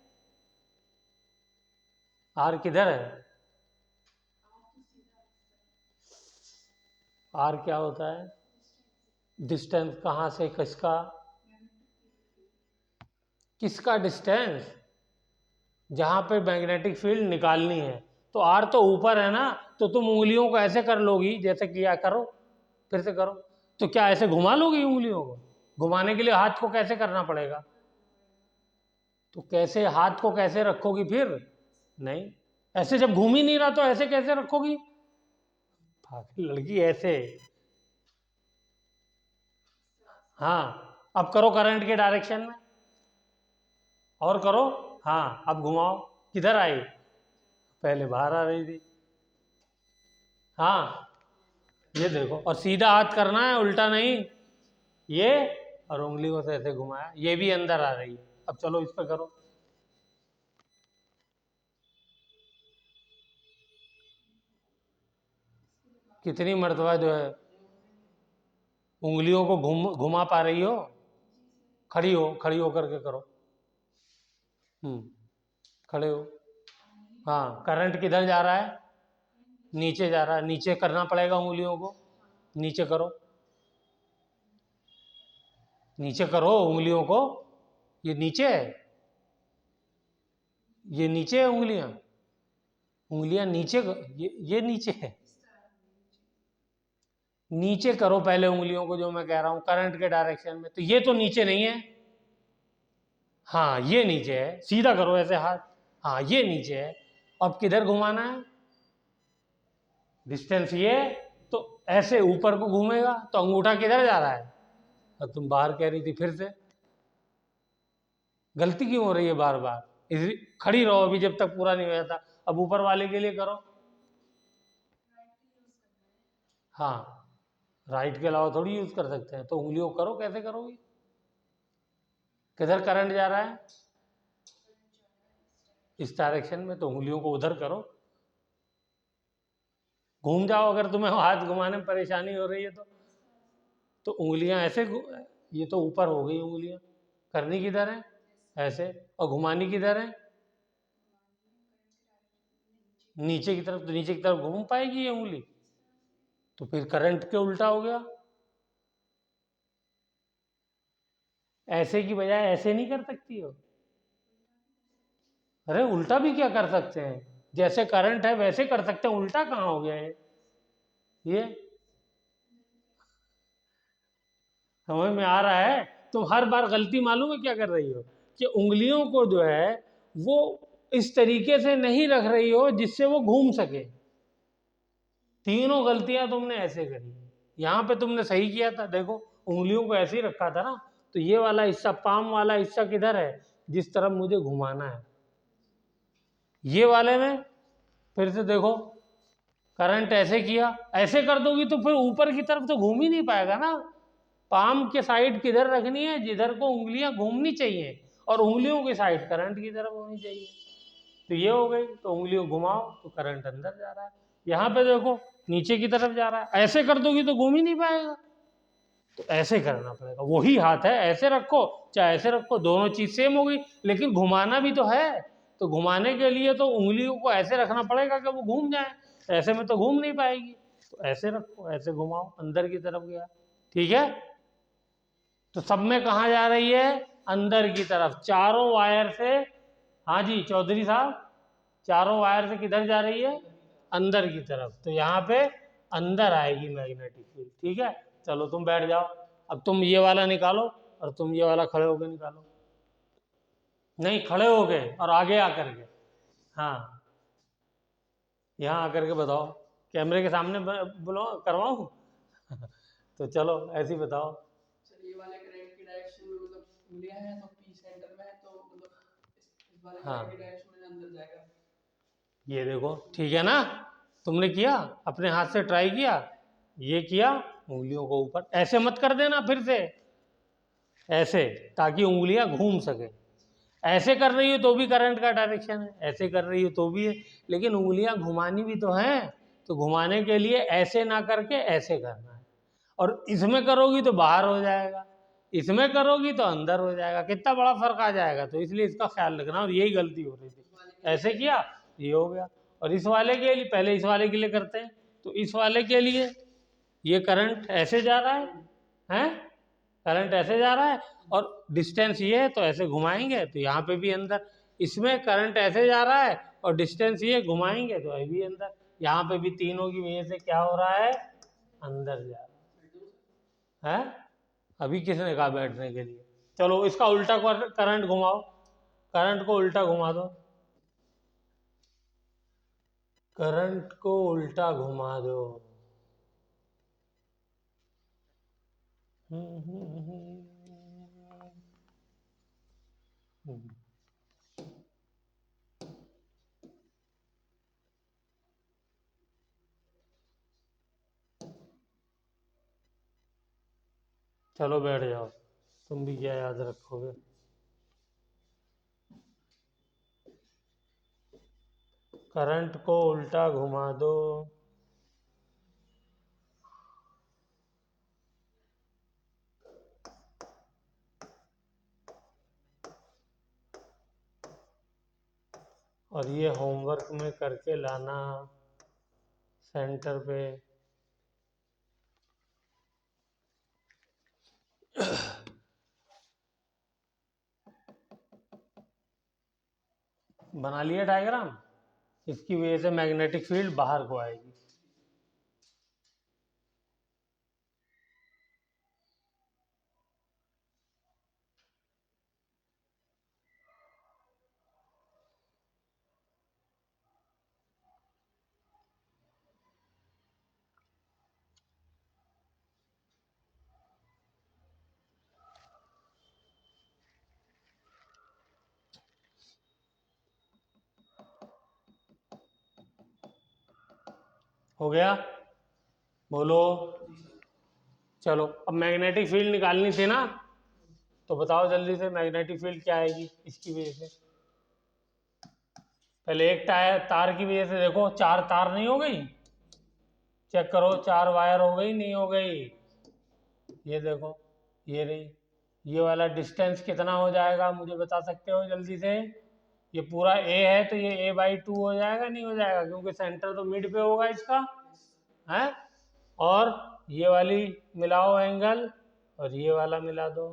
आर किधर है? आर क्या होता है? डिस्टेंस कहाँ से किसका? किसका डिस्टेंस? जहां पे मैग्नेटिक फील्ड निकालनी है। तो आर तो ऊपर है ना, तो तुम उंगलियों को ऐसे कर लोगी जैसे किया, करो फिर से करो। तो क्या ऐसे घुमा लोगी उंगलियों को? घुमाने के लिए हाथ को कैसे करना पड़ेगा? तो कैसे हाथ को कैसे रखोगी फिर? नहीं, ऐसे जब घूम ही नहीं रहा तो ऐसे कैसे रखोगी? लड़की ऐसे। हाँ, अब करो करंट के डायरेक्शन में, और करो। हाँ, अब घुमाओ। किधर आई? पहले बाहर आ रही थी। हाँ, ये देखो, और सीधा हाथ करना है, उल्टा नहीं। ये, और उंगली को से ऐसे घुमाया, ये भी अंदर आ रही है। अब चलो इस पे करो। कितनी मर्तबा जो है उंगलियों को घुमा पा रही हो? खड़ी हो करके करो। खड़े हो। हाँ, करंट किधर जा रहा है? नीचे जा रहा है, नीचे करना पड़ेगा उंगलियों को। नीचे करो, नीचे करो उंगलियों को। ये नीचे है, ये नीचे है उंगलियां। उंगलियां नीचे ये नीचे है। नीचे करो पहले उंगलियों को, जो मैं कह रहा हूं करंट के डायरेक्शन में। तो ये तो नीचे नहीं है। हाँ, ये नीचे है, सीधा करो ऐसे हाथ। हाँ, ये नीचे है। अब किधर घुमाना है? डिस्टेंस ये, तो ऐसे ऊपर को घूमेगा, तो अंगूठा किधर जा रहा है? अब तुम बाहर कह रही थी फिर से। गलती क्यों हो रही है बार बार? खड़ी रहो अभी, जब तक पूरा नहीं हो जाता। अब ऊपर वाले के लिए करो। हाँ, राइट के अलावा थोड़ी यूज कर सकते हैं, तो उंगलियों को करो। कैसे करोगी? किधर करंट जा रहा है? इस डायरेक्शन में, तो उंगलियों को उधर करो। घूम जाओ, अगर तुम्हें हाथ घुमाने में परेशानी हो रही है तो उंगलियां ऐसे ये तो ऊपर हो गई उंगलियां। करनी किधर है? ऐसे। और घुमानी किधर है? नीचे की तरफ। तो नीचे की तरफ घूम पाएगी ये उंगली? तो फिर करंट के उल्टा हो गया। ऐसे की बजाय ऐसे नहीं कर सकती हो? अरे उल्टा भी क्या कर सकते हैं? जैसे करंट है वैसे कर सकते हैं, उल्टा कहाँ हो गया है ये? समझ में आ रहा है? तुम हर बार गलती मालूम है क्या कर रही हो? कि उंगलियों को जो है वो इस तरीके से नहीं रख रही हो जिससे वो घूम सके। तीनों गलतियां तुमने ऐसे करी। यहाँ पे तुमने सही किया था, देखो उंगलियों को ऐसे ही रखा था ना। तो ये वाला हिस्सा, पाम वाला हिस्सा किधर है? जिस तरफ मुझे घुमाना है, ये वाले में। फिर से देखो, करंट ऐसे किया, ऐसे कर दोगी तो फिर ऊपर की तरफ तो घूम ही नहीं पाएगा ना। पाम के साइड किधर रखनी है? जिधर को उंगलियां घूमनी चाहिए, और उंगलियों की साइड करंट की तरफ होनी चाहिए। तो ये हो गई। तो उंगलियों घुमाओ तो करंट अंदर जा रहा है। यहाँ पे देखो नीचे की तरफ जा रहा है, ऐसे कर दोगी तो घूम ही नहीं पाएगा। तो ऐसे करना पड़ेगा। वही हाथ है, ऐसे रखो चाहे ऐसे रखो, दोनों चीज सेम होगी। लेकिन घुमाना भी तो है। तो घुमाने के लिए तो उंगलियों को ऐसे रखना पड़ेगा कि वो घूम जाए। ऐसे में तो घूम नहीं पाएगी। तो ऐसे रखो, ऐसे घुमाओ, अंदर की तरफ गया। ठीक है? तो सब में कहा जा रही है? अंदर की तरफ, चारों वायर से। हाँ जी चौधरी साहब, चारों वायर से किधर जा रही है? अंदर की तरफ। तो यहाँ पे अंदर आएगी मैग्नेटिक फील्ड। ठीक है, चलो तुम बैठ जाओ। अब तुम ये वाला निकालो, और तुम ये वाला खड़े होके निकालो। नहीं, खड़े हो गए और आगे आकर के। हाँ, यहाँ आकर के बताओ। कैमरे के सामने बोलो, करवाऊँ? तो चलो ऐसे ही बताओ। सर ये वाले करंट की डायरेक्शन में मतलब उंगलियां हैं तो पी सेंटर में है, तो मतलब इस वाले हाँ, करंट की डायरेक्शन में अंदर जाएगा। ये देखो, ठीक है ना? तुमने किया, अपने हाथ से ट्राई किया, ये किया, उंगलियों को ऊपर। ऐसे मत कर देना फिर से, ऐसे, ताकि उंगलियां घूम सके। ऐसे कर रही हो तो भी करंट का डायरेक्शन है, ऐसे कर रही हो तो भी है। लेकिन उंगलियां घुमानी भी तो है। तो घुमाने के लिए ऐसे ना करके ऐसे करना है। और इसमें करोगी तो बाहर हो जाएगा, इसमें करोगी तो अंदर हो जाएगा। कितना बड़ा फर्क आ जाएगा। तो इसलिए इसका ख्याल रखना। और यही गलती हो रही थी। ऐसे किया, ये हो गया। और इस वाले के लिए, पहले इस वाले के लिए करते हैं। तो इस वाले के लिए ये करंट ऐसे जा रहा है? करंट ऐसे जा रहा है, और डिस्टेंस ये है, तो ऐसे घुमाएंगे तो यहाँ पे भी अंदर। इसमें करंट ऐसे जा रहा है, और डिस्टेंस ये, घुमाएंगे तो ये भी अंदर। यहाँ पे भी तीनों की वजह से क्या हो रहा है? अंदर जा रहा है। अभी किसने कहा बैठने के लिए? चलो इसका उल्टा करंट घुमाओ। करंट को उल्टा घुमा दो, करंट को उल्टा घुमा दो। चलो बैठ जाओ, तुम भी क्या याद रखोगे। करंट को उल्टा घुमा दो। और ये होमवर्क में करके लाना सेंटर पे। बना लिया डायग्राम। इसकी वजह से मैग्नेटिक फील्ड बाहर को आएगी। हो गया, बोलो। चलो अब मैग्नेटिक फील्ड निकालनी थी ना, तो बताओ जल्दी से मैग्नेटिक फील्ड क्या आएगी इसकी वजह से। पहले एक तार की वजह से देखो, 4 तार नहीं हो गई, चेक करो 4 वायर हो गई नहीं हो गई। ये देखो, ये रही, ये वाला डिस्टेंस कितना हो जाएगा मुझे बता सकते हो जल्दी से। ये पूरा ए है तो ये a/2 हो जाएगा नहीं हो जाएगा, क्योंकि सेंटर तो मिड पे होगा इसका है। और ये वाली मिलाओ एंगल और ये वाला मिला दो,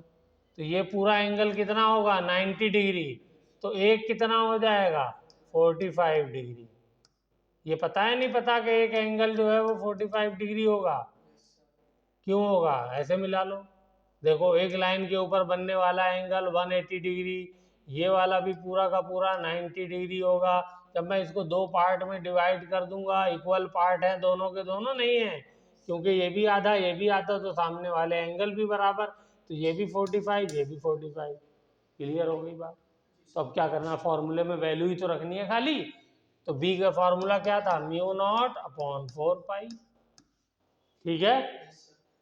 तो ये पूरा एंगल कितना होगा 90 डिग्री। तो एक कितना हो जाएगा 45 डिग्री। ये पता है नहीं पता कि एक एंगल जो है वो 45 डिग्री होगा। क्यों होगा, ऐसे मिला लो। देखो एक लाइन के ऊपर बनने वाला एंगल 180 डिग्री, ये वाला भी पूरा का पूरा 90 डिग्री होगा। जब मैं इसको 2 पार्ट में डिवाइड कर दूंगा, इक्वल पार्ट है दोनों के दोनों नहीं है, क्योंकि ये भी आधा ये भी आधा, तो सामने वाले एंगल भी बराबर, तो ये भी 45 ये भी 45। क्लियर हो गई बात। तो अब क्या करना, फॉर्मूले में वैल्यू ही तो रखनी है खाली। तो बी का फॉर्मूला क्या था, μ0/4 पाई। ठीक है,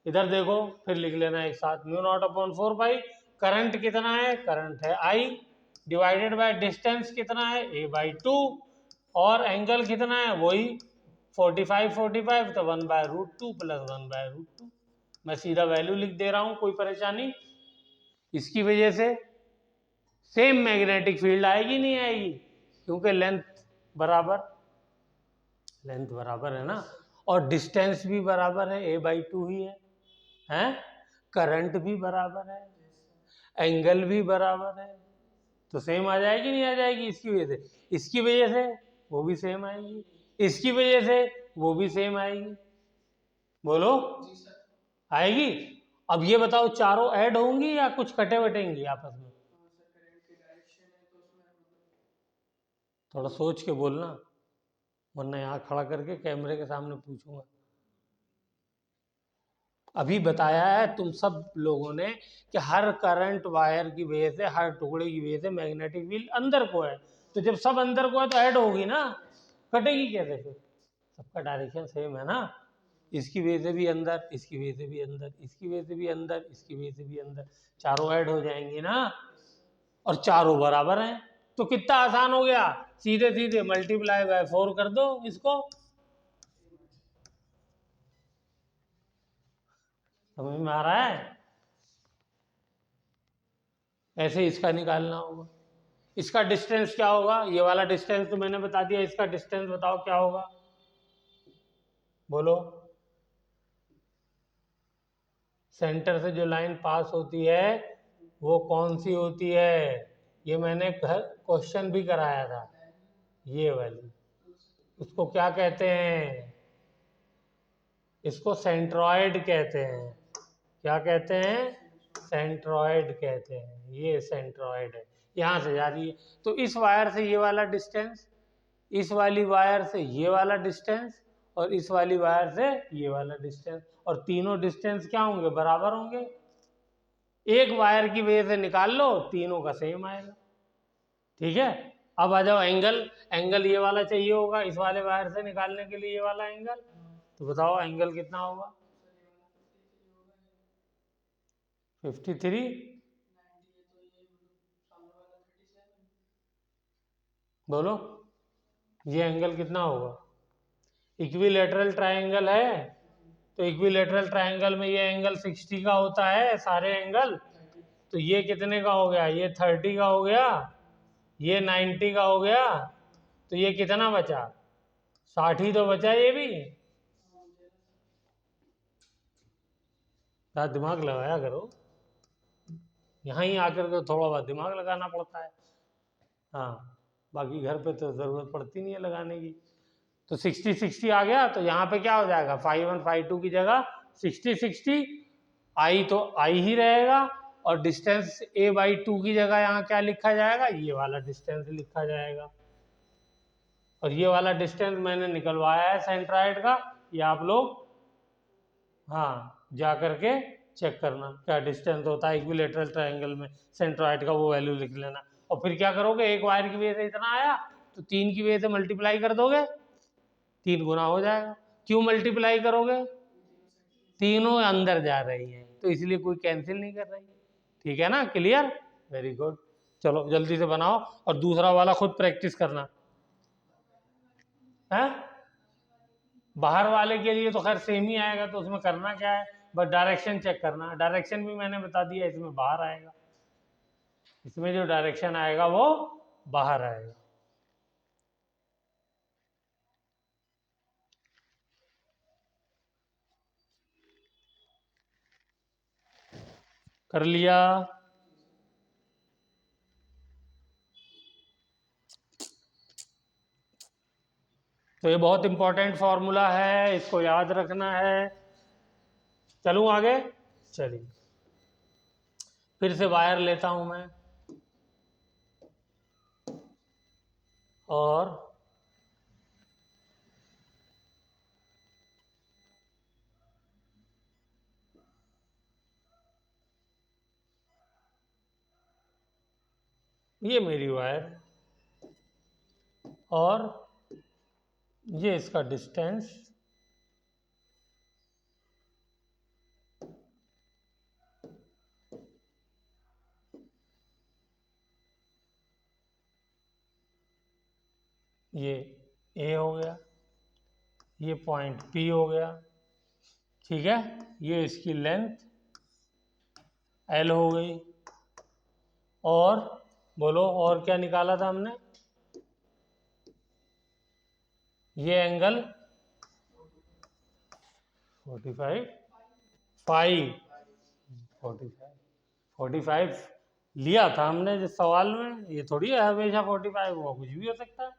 इधर देखो फिर लिख लेना एक साथ, μ0/4 पाई। करंट कितना है, करंट है I, डिवाइडेड बाय डिस्टेंस कितना है a/2, और एंगल कितना है वही 45 तो 1/√2 + 1/√2। मैं सीधा वैल्यू लिख दे रहा हूं, कोई परेशानी। इसकी वजह से सेम मैग्नेटिक फील्ड आएगी नहीं आएगी, क्योंकि लेंथ बराबर है ना, और डिस्टेंस भी बराबर है a/2 ही है, करंट भी बराबर है, एंगल भी बराबर है, तो सेम आ जाएगी नहीं आ जाएगी। इसकी वजह से, इसकी वजह से वो भी सेम आएगी, इसकी वजह से वो भी सेम आएगी। बोलो आएगी। अब ये बताओ चारों ऐड होंगी या कुछ कटे बटेंगी आपस में, थोड़ा सोच के बोलना, वरना यहाँ खड़ा करके कैमरे के सामने पूछूंगा। अभी बताया है तुम सब लोगों ने कि हर करंट वायर की वजह से, हर टुकड़े की वजह से मैग्नेटिक फील्ड अंदर को है, तो जब सब अंदर को है तो ऐड होगी ना, कटेगी कैसे फिर, सबका डायरेक्शन सेम है ना। इसकी वजह से भी अंदर, इसकी वजह से भी अंदर, इसकी वजह से भी अंदर, इसकी वजह से भी अंदर, चारों ऐड हो जाएंगी ना, और चारों बराबर हैं, तो कितना आसान हो गया, सीधे सीधे मल्टीप्लाई बाय 4 कर दो इसको। समझ में आ रहा है, ऐसे इसका निकालना होगा। इसका डिस्टेंस क्या होगा, ये वाला डिस्टेंस तो मैंने बता दिया, इसका डिस्टेंस बताओ क्या होगा, बोलो। सेंटर से जो लाइन पास होती है वो कौन सी होती है, ये मैंने क्वेश्चन भी कराया था, ये वाली, उसको क्या कहते हैं, इसको सेंट्रॉयड कहते हैं। क्या कहते हैं, सेंट्रॉयड कहते हैं, ये सेंट्रॉयड है। यहाँ से जा रही है। तो इस वायर से ये वाला डिस्टेंस, इस वाली वायर से ये वाला डिस्टेंस, और इस वाली वायर से ये वाला डिस्टेंस, और तीनों डिस्टेंस क्या होंगे, बराबर होंगे। एक वायर की वजह से निकाल लो, तीनों का सेम आएगा। ठीक है, अब आ जाओ एंगल। एंगल ये वाला चाहिए होगा इस वाले वायर से निकालने के लिए, ये वाला एंगल। तो बताओ एंगल कितना होगा? 53। बोलो ये एंगल कितना होगा? इक्विलेटरल ट्रायंगल है, तो इक्विलेटरल ट्रायंगल में ये एंगल 60 का होता है सारे एंगल। तो ये कितने का हो गया? ये 30 का हो गया, ये 90 का हो गया, तो ये कितना बचा? 60 ही तो बचा ये भी। दिमाग लगाया करो, यहाँ ही आकर के थोड़ा बहुत दिमाग लगाना पड़ता है। हाँ, बाकी घर पे तो ज़रूरत पड़ती नहीं है लगाने की। तो 60-60 आ गया, तो यहाँ पे क्या हो जाएगा? 5-1 5-2 की जगह 60-60, आई तो आई ही रहेगा, और डिस्टेंस a/2 की जगह यहाँ क्या लिखा जाएगा? ये वाला डिस्टेंस लिखा जाएगा। और ये वाला डिस्टेंस मैंने निकलवाया है सेंट्रॉइड का, ये आप लोग हाँ जा करके चेक करना क्या डिस्टेंस होता है इक्विलेटरल ट्रायंगल में सेंट्रॉइड का, वो वैल्यू लिख लेना। और फिर क्या करोगे, एक वायर की वजह से इतना आया तो 3 की वजह से मल्टीप्लाई कर दोगे, 3 गुना हो जाएगा। क्यों मल्टीप्लाई करोगे? तीनों अंदर जा रही हैं, तो इसलिए कोई कैंसिल नहीं कर रही। ठीक है ना, क्लियर? Very good. चलो जल्दी से बनाओ, और दूसरा वाला खुद प्रैक्टिस करना है। बाहर वाले के लिए तो खैर सेम ही आएगा, तो उसमें करना क्या है, बस डायरेक्शन चेक करना। डायरेक्शन भी मैंने बता दिया, इसमें बाहर आएगा, इसमें जो डायरेक्शन आएगा वो बाहर आएगा। कर लिया? तो ये बहुत इंपॉर्टेंट फॉर्मूला है, इसको याद रखना है। चलूं आगे? चलिए फिर से वायर लेता हूं मैं, और ये मेरी वायर, और ये इसका डिस्टेंस, ये ए हो गया, ये पॉइंट पी हो गया। ठीक है, ये इसकी लेंथ एल हो गई। और बोलो और क्या निकाला था हमने? ये एंगल 45 5 45 लिया था हमने जिस सवाल में, ये थोड़ी है हमेशा 45 हुआ, कुछ भी हो सकता है।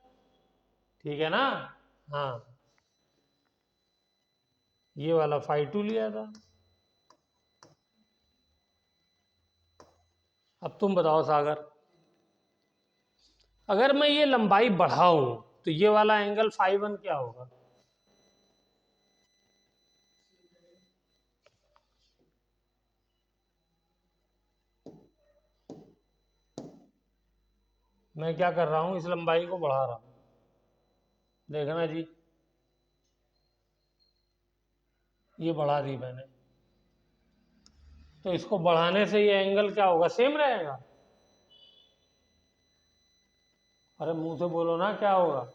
ठीक है ना? हाँ, ये वाला 5-2 लिया था। अब तुम बताओ सागर, अगर मैं ये लंबाई बढ़ाऊं तो ये वाला एंगल 5-1 क्या होगा? मैं क्या कर रहा हूं, इस लंबाई को बढ़ा रहा हूं, देखना जी, ये बढ़ा दी मैंने, तो इसको बढ़ाने से ये एंगल क्या होगा, सेम रहेगा? अरे मुंह से बोलो ना, क्या होगा?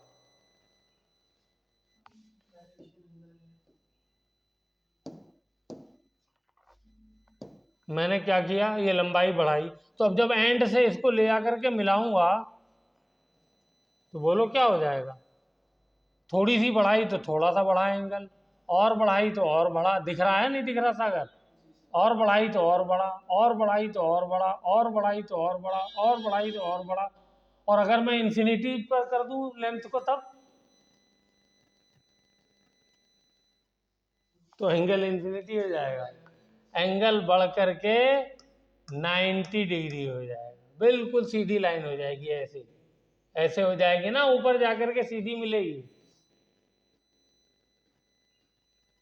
मैंने क्या किया, ये लंबाई बढ़ाई, तो अब जब एंड से इसको ले आकर के मिलाऊंगा तो बोलो क्या हो जाएगा? थोड़ी सी बढ़ाई तो थोड़ा सा बढ़ा एंगल, और बढ़ाई तो और बढ़ा। दिख रहा है नहीं दिख रहा सागर? और बढ़ाई तो और बढ़ा, और बढ़ाई तो और बढ़ा, और बढ़ाई तो और बढ़ा, और बढ़ाई तो और बढ़ा। और अगर मैं इंफिनिटी पर कर दूं लेंथ को, तब तो एंगल इंफिनिटी हो जाएगा, एंगल बढ़ करके 90 डिग्री हो जाएगा। बिल्कुल सीधी लाइन हो जाएगी, ऐसे ऐसे हो जाएगी ना, ऊपर जाकर के सीधी मिलेगी।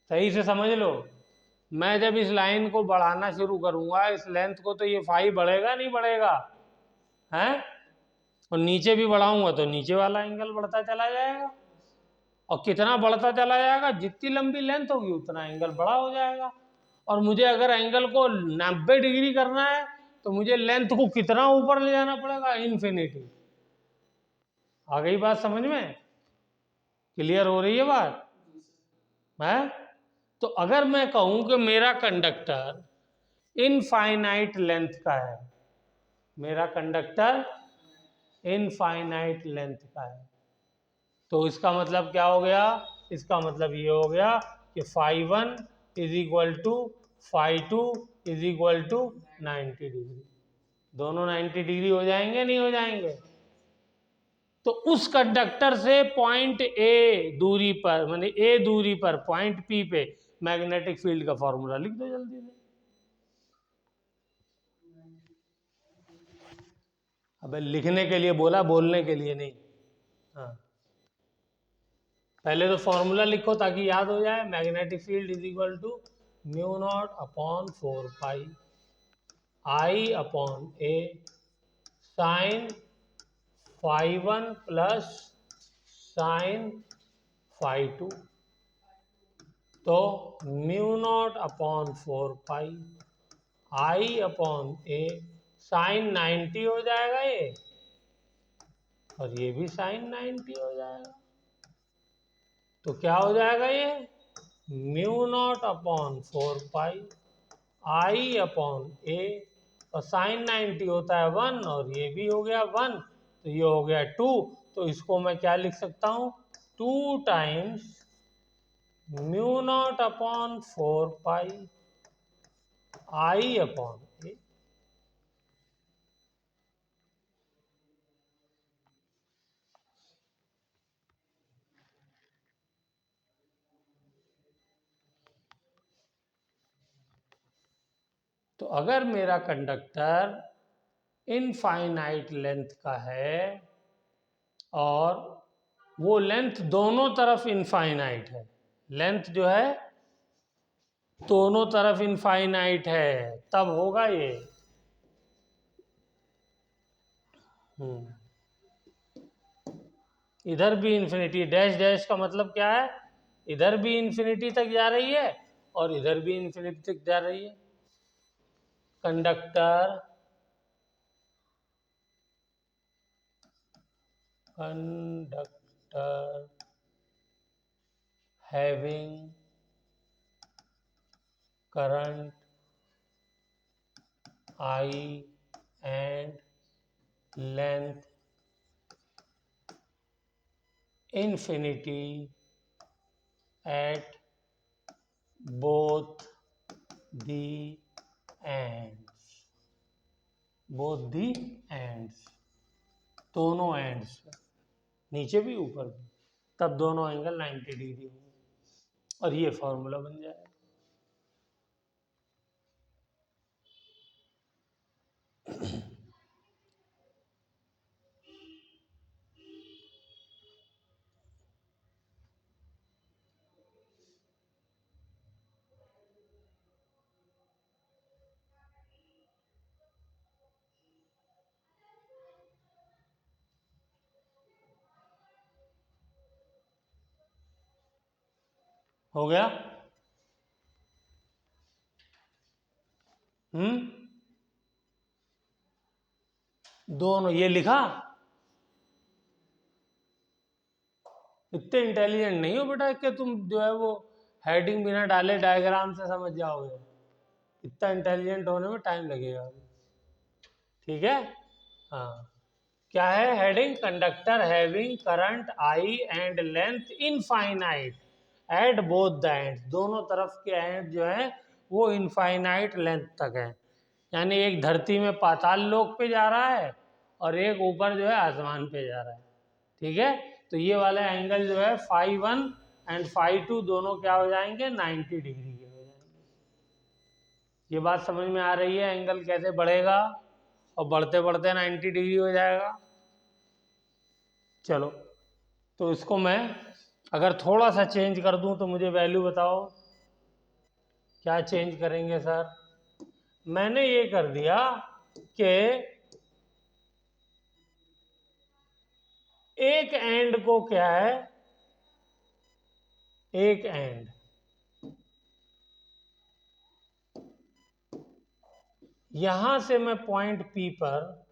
सही से समझ लो, मैं जब इस लाइन को बढ़ाना शुरू करूंगा इस लेंथ को, तो ये फाई बढ़ेगा नहीं बढ़ेगा, हैं? और नीचे भी बढ़ाऊंगा तो नीचे वाला एंगल बढ़ता चला जाएगा। और कितना बढ़ता चला जाएगा, जितनी लंबी लेंथ होगी उतना एंगल बड़ा हो जाएगा। और मुझे अगर एंगल को 90 डिग्री करना है तो मुझे लेंथ को कितना ऊपर ले जाना पड़ेगा, इन्फिनिटी। आ गई बात समझ में? क्लियर हो रही है बात है? तो अगर मैं कहूं कि मेरा कंडक्टर इनफाइनाइट लेंथ का है, मेरा कंडक्टर इनफाइनाइट लेंथ का है, तो इसका मतलब क्या हो गया? इसका मतलब ये हो गया कि φ1 is equal to φ2 is equal to 90 degree. दोनों 90 डिग्री हो जाएंगे नहीं हो जाएंगे? तो उस कंडक्टर से पॉइंट ए दूरी पर, माने ए दूरी पर पॉइंट पी पे मैग्नेटिक फील्ड का फॉर्मूला लिख दो जल्दी से। अबे लिखने के लिए बोला, बोलने के लिए नहीं। हाँ, पहले तो फॉर्मूला लिखो ताकि याद हो जाए। Magnetic field is equal to mu naught upon 4 pi I upon a sine φ1 plus sine φ2। तो mu naught upon 4 pi I upon a sine 90 हो जाएगा ये, और ये भी साइन 90 हो जाएगा। तो क्या हो जाएगा ये? Mu naught upon 4 pi I upon ए, और साइन 90 होता है 1, और ये भी हो गया 1, तो ये हो गया 2। तो इसको मैं क्या लिख सकता हूँ? 2 times mu naught upon 4 pi I upon ए। तो अगर मेरा कंडक्टर इनफाइनाइट लेंथ का है और वो लेंथ दोनों तरफ इनफाइनाइट है, लेंथ जो है दोनों तरफ इनफाइनाइट है, तब होगा ये। इधर भी इन्फिनिटी, डैश डैश का मतलब क्या है? इधर भी इन्फिनिटी तक जा रही है और इधर भी इन्फिनिटी तक जा रही है। Conductor having current I and length infinity at both the ends, both the ends, दोनों एंड्स पर, नीचे भी ऊपर भी, तब दोनों एंगल 90 डिग्री होंगे और ये फॉर्मूला बन जाएगा। हो गया? दोनों ये लिखा। इतने इंटेलिजेंट नहीं हो बेटा कि तुम जो है वो हेडिंग बिना डाले डायग्राम से समझ जाओगे। इतना इंटेलिजेंट होने में टाइम लगेगा। ठीक है? हाँ, क्या है heading? Conductor having current I and length infinite at both the end, दोनों तरफ के एंड जो है वो इनफाइनाइट लेंथ तक है। यानी एक धरती में पाताल लोक पे जा रहा है और एक ऊपर जो है आसमान पे जा रहा है। ठीक है? तो ये वाला एंगल जो है φ1 एंड φ2 दोनों क्या हो जाएंगे? 90 डिग्री के हो जाएंगे। ये बात समझ में आ रही है? एंगल कैसे बढ़ेगा और बढ़ते बढ़ते 90 डिग्री हो जाएगा। चलो, तो इसको मैं अगर थोड़ा सा चेंज कर दूं तो मुझे वैल्यू बताओ, क्या चेंज करेंगे सर? मैंने ये कर दिया कि एक एंड को क्या है, एक एंड यहां से मैं पॉइंट P पर,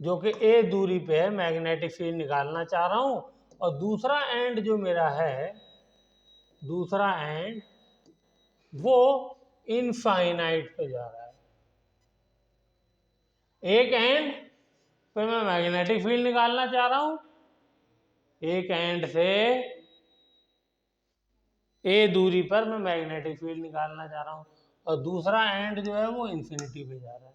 जो कि A दूरी पे है, मैग्नेटिक फील्ड निकालना चाह रहा हूं, और दूसरा एंड जो मेरा है, दूसरा एंड वो इनफाइनाइट पे जा रहा है। एक एंड पे मैं मैग्नेटिक फील्ड निकालना चाह रहा हूं, एक एंड से A दूरी पर मैं मैग्नेटिक फील्ड निकालना चाह रहा हूं, और दूसरा एंड जो है वो इन्फिनिटी पे जा रहा है।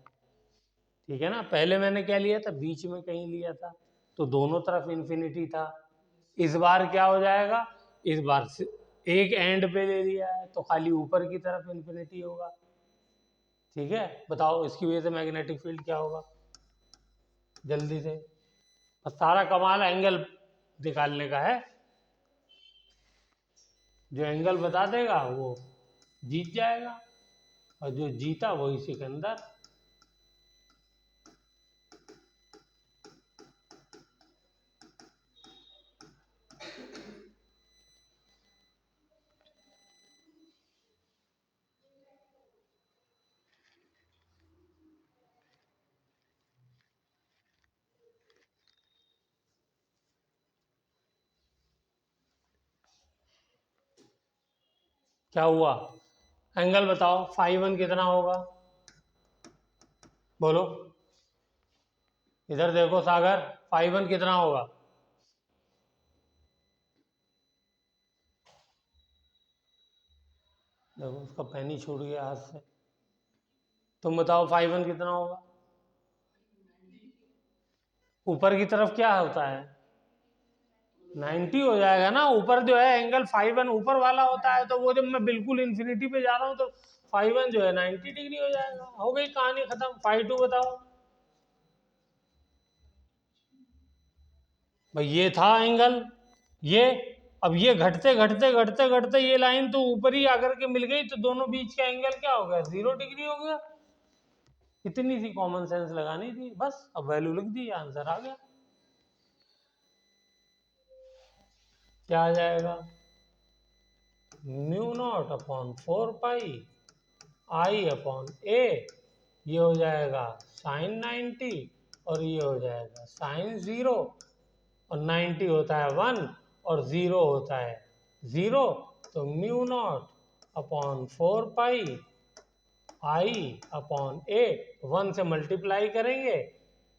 ठीक है ना? पहले मैंने क्या लिया था, बीच में कहीं लिया था, तो दोनों तरफ इन्फिनिटी था। इस बार क्या हो जाएगा, इस बार से एक एंड पे ले लिया है तो खाली ऊपर की तरफ इन्फिनिटी होगा। ठीक है, बताओ इसकी वजह से मैग्नेटिक फील्ड क्या होगा, जल्दी से। बस सारा कमाल एंगल निकालने का है, जो एंगल बता देगा वो जीत जाएगा, और जो जीता वही सिकंदर। क्या हुआ, एंगल बताओ, φ1 कितना होगा, बोलो। इधर देखो सागर, φ1 कितना होगा? देखो उसका पेन ही छूट गया हाथ से। तुम बताओ φ1 कितना होगा? ऊपर की तरफ क्या होता है, 90 हो जाएगा ना। ऊपर जो है एंगल φ1 ऊपर वाला होता है, तो वो जब मैं बिल्कुल इन्फिनिटी पे जा रहा हूँ तो φ1 जो है 90 डिग्री हो जाएगा। हो गई कहानी खत्म। φ2 बताओ भाई, ये था एंगल, ये अब ये घटते घटते घटते घटते ये लाइन तो ऊपर ही आकर के मिल गई, तो दोनों बीच का एंगल क्या हो गया, 0 डिग्री हो गया। इतनी सी कॉमन सेंस लगानी थी बस, अब वैल्यू लिख दी, आंसर आ गया। क्या आ जाएगा, μ0/4 पाई I/A, ये हो जाएगा sin 90, और ये हो जाएगा sin 0, और 90 होता है 1 और 0 होता है 0, तो μ0/4 पाई I/A 1 से मल्टीप्लाई करेंगे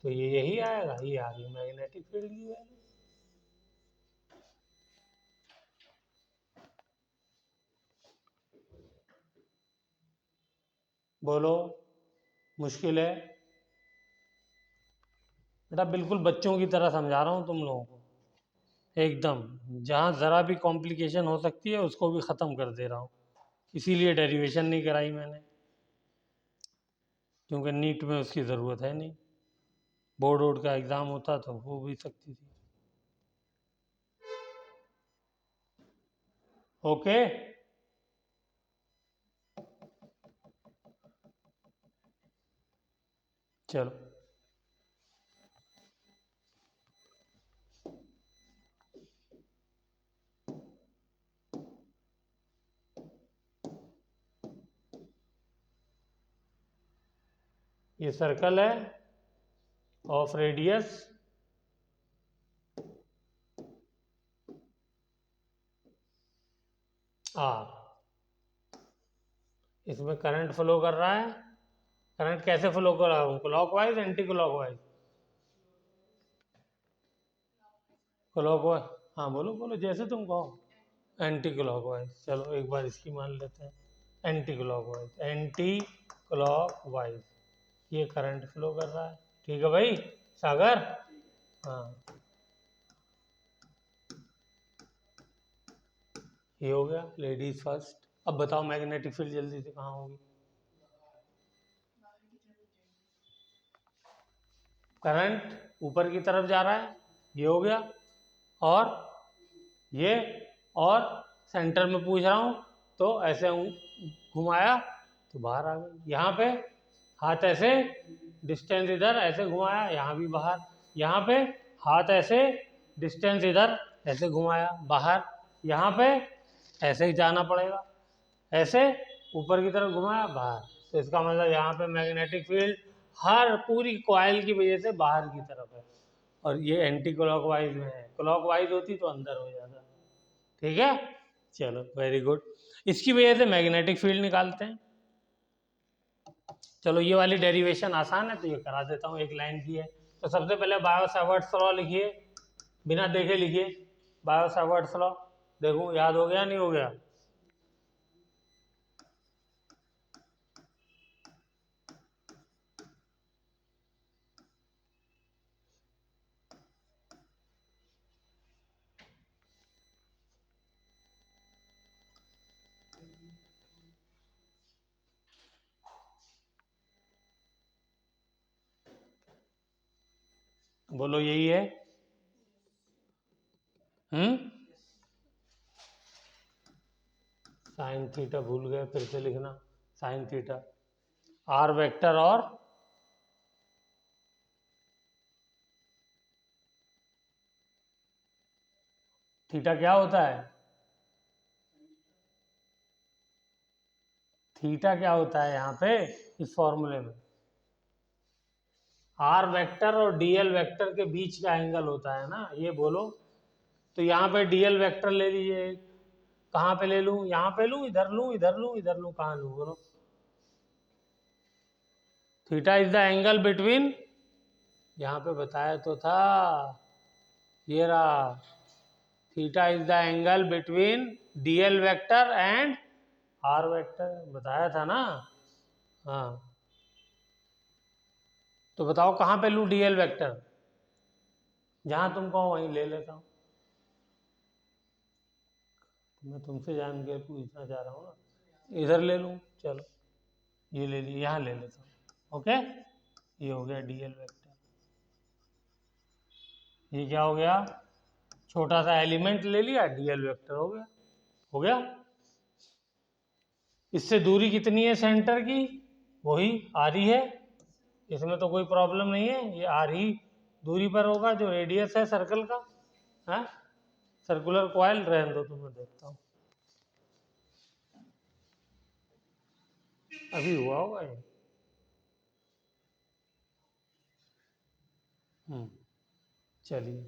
तो ये यही आएगा, ये आ गई मैग्नेटिक फील्ड की वैल्यू। बोलो, मुश्किल है बेटा? बिल्कुल बच्चों की तरह समझा रहा हूँ तुम लोगों को, एकदम। जहाँ ज़रा भी कॉम्प्लिकेशन हो सकती है उसको भी ख़त्म कर दे रहा हूँ। इसीलिए डेरिवेशन नहीं कराई मैंने, क्योंकि नीट में उसकी ज़रूरत है नहीं। बोर्ड वोर्ड का एग्ज़ाम होता तो हो भी सकती थी। ओके, चलो। ये सर्कल है ऑफ रेडियस R, इसमें करंट फ्लो कर रहा है। करंट कैसे फ्लो कर रहा हूँ, क्लॉकवाइज एंटी क्लॉकवाइज? क्लॉकवाइज, हाँ बोलो बोलो जैसे तुम कहो। एंटी क्लॉकवाइज, चलो एक बार इसकी मान लेते हैं, एंटी क्लॉकवाइज, एंटी क्लॉकवाइज ये करंट फ्लो कर रहा है। ठीक है भाई सागर? हाँ, ये हो गया लेडीज फर्स्ट। अब बताओ मैग्नेटिक फील्ड जल्दी से कहाँ होगी? करंट ऊपर की तरफ जा रहा है, ये हो गया, और ये, और सेंटर में पूछ रहा हूँ तो ऐसे घुमाया तो बाहर आ गई। यहाँ पे हाथ ऐसे, डिस्टेंस इधर, ऐसे घुमाया, यहाँ भी बाहर। यहाँ पे हाथ ऐसे, डिस्टेंस इधर, ऐसे घुमाया, बाहर। यहाँ पे ऐसे ही जाना पड़ेगा, ऐसे ऊपर की तरफ घुमाया, बाहर। तो इसका मतलब यहाँ पे मैग्नेटिक फील्ड हर पूरी कॉइल की वजह से बाहर की तरफ है, और ये एंटी क्लॉकवाइज में है। क्लॉकवाइज होती तो अंदर हो जाता। ठीक है, चलो वेरी गुड। इसकी वजह से मैग्नेटिक फील्ड निकालते हैं। चलो ये वाली डेरिवेशन आसान है तो ये करा देता हूँ, एक लाइन की है। तो सबसे पहले बायो-सावर्ट्स लॉ लिखिए, बिना देखे लिखिए। बायो-सावर्ट्स लॉ देखो याद हो गया नहीं हो गया? बोलो यही है? साइन थीटा भूल गए, फिर से लिखना। साइन थीटा आर वेक्टर और थीटा क्या होता है? थीटा क्या होता है यहाँ पे इस फॉर्मूले में? आर वेक्टर और डीएल वेक्टर के बीच का एंगल होता है ना, ये बोलो। तो यहाँ पे डीएल वेक्टर ले लीजिए। कहाँ पे ले लूँ? यहाँ पे लूँ, इधर लूँ, इधर लूँ, इधर लूँ, कहाँ लूँ बोलो? Theta is the angle between, यहाँ पे बताया तो था, ये रहा। Theta is the angle between DL vector and R vector, बताया था ना। हाँ, तो बताओ कहाँ पे लूँ डीएल वेक्टर? जहाँ तुम कहो वहीं ले लेता हूँ। मैं तुमसे जान के पूछना चाह रहा हूँ ना, इधर ले लूँ, चलो ये ले लिया, यहाँ ले लेता हूँ। ओके, ये हो गया डीएल वेक्टर। ये क्या हो गया? छोटा सा एलिमेंट ले लिया, डीएल वेक्टर हो गया। हो गया। इससे दूरी कितनी है सेंटर की? वही आर ही है, इसमें तो कोई प्रॉब्लम नहीं है। ये आर ही दूरी पर होगा जो रेडियस है सर्कल का। है सर्कुलर कॉइल, रहने दो, तुम्हें देखता हूँ अभी हुआ होगा ये। चलिए,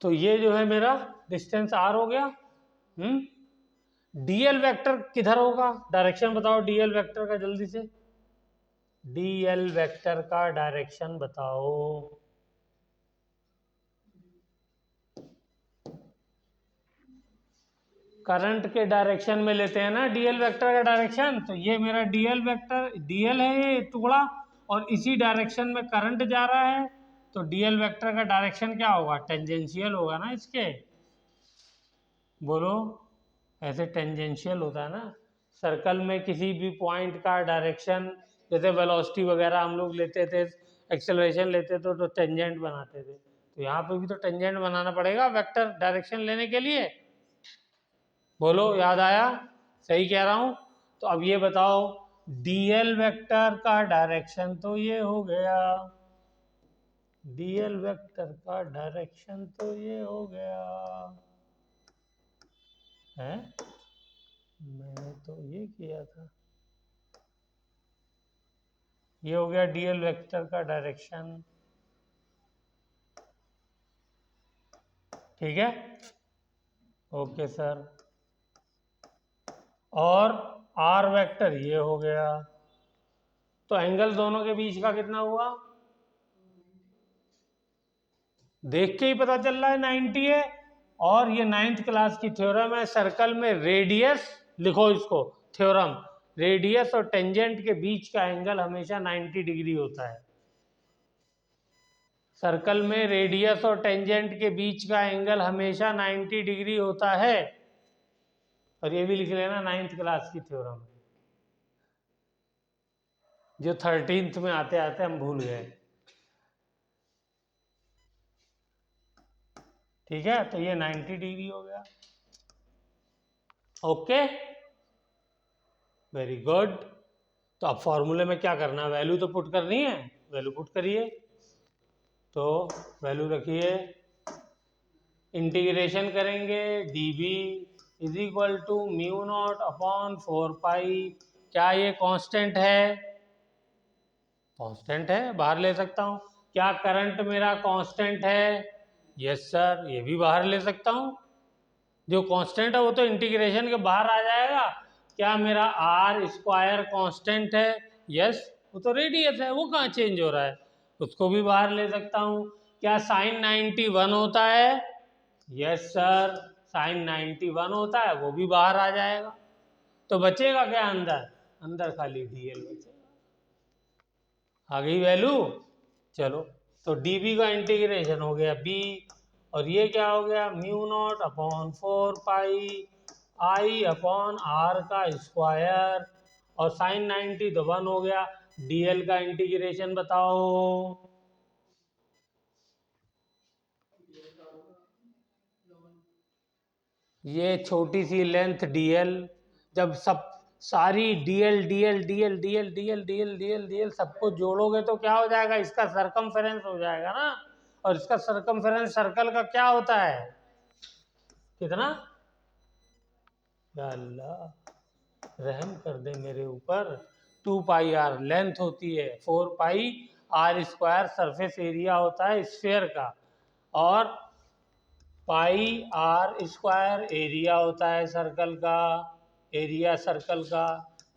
तो ये जो है मेरा डिस्टेंस आर हो गया। डीएल वेक्टर किधर होगा? डायरेक्शन बताओ डीएल वेक्टर का जल्दी से। डीएल वेक्टर का डायरेक्शन बताओ। करंट के डायरेक्शन में लेते हैं ना डीएल वेक्टर का डायरेक्शन। तो ये मेरा डीएल वेक्टर, डीएल है ये टुकड़ा, और इसी डायरेक्शन में करंट जा रहा है। तो डीएल वेक्टर का डायरेक्शन क्या होगा? टेंजेंशियल होगा ना इसके। बोलो, ऐसे टेंजेंशियल होता है ना। सर्कल में किसी भी पॉइंट का डायरेक्शन, जैसे वेलोसिटी वगैरह हम लोग लेते थे, एक्सेलरेशन लेते थे तो टेंजेंट बनाते थे। तो यहाँ पे भी तो टेंजेंट बनाना पड़ेगा वेक्टर डायरेक्शन लेने के लिए। बोलो, याद आया? सही कह रहा हूँ? तो अब ये बताओ, डीएल वेक्टर का डायरेक्शन तो ये हो गया, डीएल वेक्टर का डायरेक्शन तो ये हो गया है। मैंने तो ये किया था, ये हो गया डीएल वेक्टर का डायरेक्शन। ठीक है, ओके सर। और आर वेक्टर ये हो गया। तो एंगल दोनों के बीच का कितना हुआ? देख के ही पता चल रहा है 90 है। और ये 9th क्लास की थ्योरम है। सर्कल में रेडियस, लिखो इसको थ्योरम, रेडियस और टेंजेंट के बीच का एंगल हमेशा 90 डिग्री होता है। सर्कल में रेडियस और टेंजेंट के बीच का एंगल हमेशा 90 डिग्री होता है। और ये भी लिख लेना 9th क्लास की थ्योरम है। जो 13th में आते आते हम भूल गए। ठीक है, तो ये 90 डिग्री हो गया। Okay, very good. तो अब फॉर्मूले में क्या करना है, वैल्यू तो पुट करनी है, वैल्यू पुट करिए। तो वैल्यू रखिए, इंटीग्रेशन करेंगे, dv is equal to mu naught upon 4 pi. क्या ये कांस्टेंट है? कांस्टेंट है, बाहर ले सकता हूँ। क्या करंट मेरा कांस्टेंट है? यस सर, ये भी बाहर ले सकता हूँ। जो कांस्टेंट है वो तो इंटीग्रेशन के बाहर आ जाएगा। क्या मेरा आर स्क्वायर कांस्टेंट है? यस, वो तो रेडियस है, वो कहाँ चेंज हो रहा है, उसको भी बाहर ले सकता हूँ। क्या साइन 91 होता है? यस सर, साइन 91 होता है, वो भी बाहर आ जाएगा। तो बचेगा क्या अंदर? अंदर खाली डीएल बचेगा। आ गई वैल्यू? चलो, तो डीबी का इंटीग्रेशन हो गया बी, और ये क्या हो गया, mu naught upon 4 pi I upon R का स्क्वायर, और साइन 90 तो 1 हो गया। डीएल का इंटीग्रेशन बताओ। ये छोटी सी लेंथ डीएल, जब सब सारी DL DL DL DL DL DL DL DL सबको जोड़ोगे तो क्या हो जाएगा, इसका सरकमफेरेंस हो जाएगा ना। और इसका सरकमफेरेंस सर्कल का क्या होता है, कितना? या अल्लाह रहम कर दे मेरे ऊपर। 2 पाई आर लेंथ होती है, 4 पाई आर स्क्वायर सरफेस एरिया होता है स्फेयर का, और पाई आर स्क्वायर एरिया होता है सर्कल का, एरिया सर्कल का।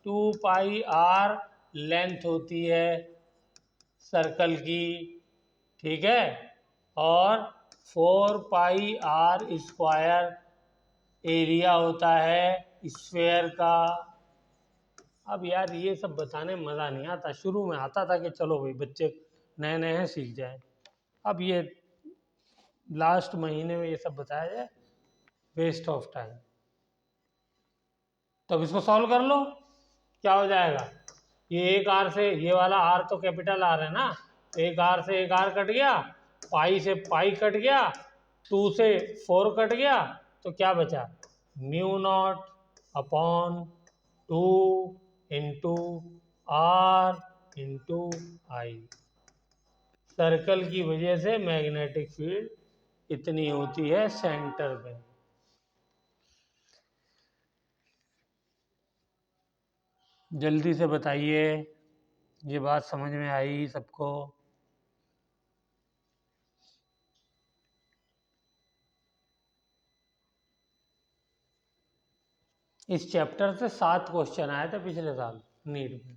2 पाई आर लेंथ होती है सर्कल की, ठीक है, और 4 पाई आर स्क्वायर एरिया होता है स्फेयर का। अब यार ये सब बताने में मज़ा नहीं आता, शुरू में आता था कि चलो भाई बच्चे नए नए हैं सीख जाए। अब ये लास्ट महीने में ये सब बताया जाए, वेस्ट ऑफ टाइम। तो अब इसको सॉल्व कर लो, क्या हो जाएगा, ये एक आर से, ये वाला आर तो कैपिटल आर है ना, एक आर से एक आर कट गया, पाई से पाई कट गया, 2 से 4 कट गया, तो क्या बचा, mu naught upon 2 into R into I. Circle की वजह से मैग्नेटिक फील्ड इतनी होती है सेंटर में। जल्दी से बताइए, ये बात समझ में आई सबको? इस चैप्टर से 7 क्वेश्चन आए थे पिछले साल नीट में।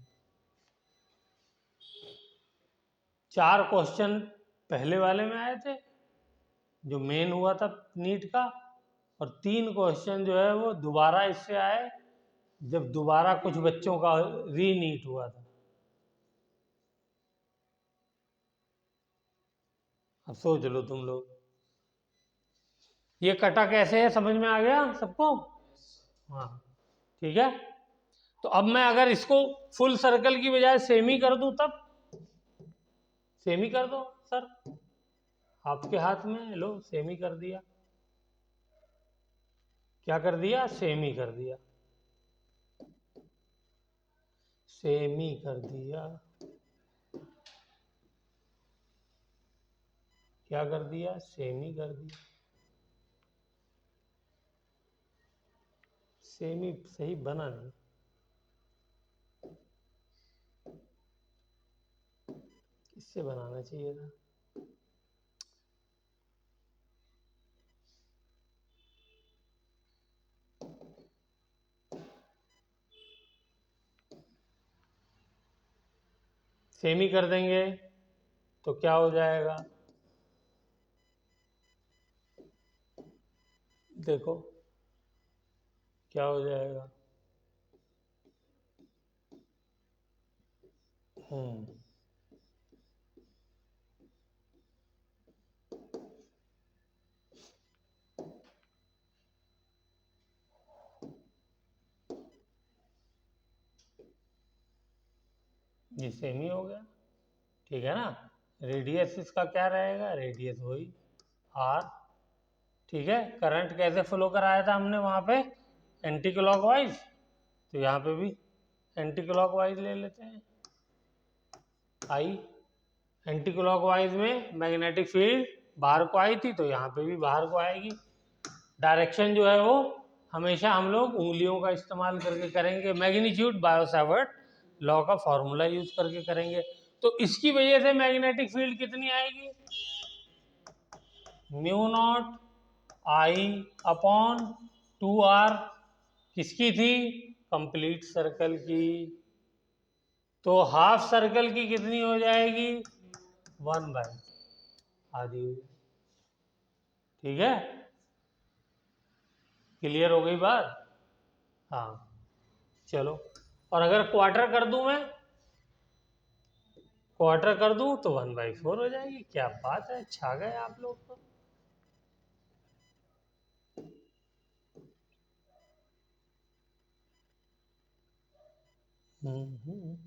4 क्वेश्चन पहले वाले में आए थे जो मेन हुआ था नीट का, और 3 क्वेश्चन जो है वो दोबारा इससे आए जब दोबारा कुछ बच्चों का री नीट हुआ था। अब सोच लो तुम लोग, ये कटा कैसे है, समझ में आ गया सबको? हाँ, ठीक है। तो अब मैं अगर इसको फुल सर्कल की बजाय सेमी कर दूं, तब सेमी कर दो सर, आपके हाथ में, लो सेमी कर दिया। क्या कर दिया, सेमी कर दिया, सेमी कर दिया। क्या कर दिया, सेमी कर दिया। सेमी सही बना नहीं, इससे बनाना चाहिए था। सेमी कर देंगे तो क्या हो जाएगा, देखो क्या हो जाएगा। ये सेम ही हो गया, ठीक है ना। रेडियस इसका क्या रहेगा, रेडियस वही आर, ठीक है। करंट कैसे फ्लो कराया था हमने वहाँ पे, एंटी क्लॉकवाइज, तो यहाँ पे भी एंटी क्लॉकवाइज ले लेते हैं। आई एंटी क्लॉकवाइज में मैग्नेटिक फील्ड बाहर को आई थी, तो यहाँ पे भी बाहर को आएगी। डायरेक्शन जो है वो हमेशा हम लोग उंगलियों का इस्तेमाल करके करेंगे, मैग्नीट्यूड बायो सावर्ट लॉ का फॉर्मूला यूज करके करेंगे। तो इसकी वजह से मैग्नेटिक फील्ड कितनी आएगी, mu naught I upon 2r, किसकी थी, कंप्लीट सर्कल की। तो हाफ सर्कल की कितनी हो जाएगी, 1/, आधी, ठीक है। क्लियर हो गई बात, हाँ चलो। और अगर क्वार्टर कर दूं मैं, क्वार्टर कर दूं तो 1/4 हो जाएगी। क्या बात है, छा गए आप लोग तो। हम्म।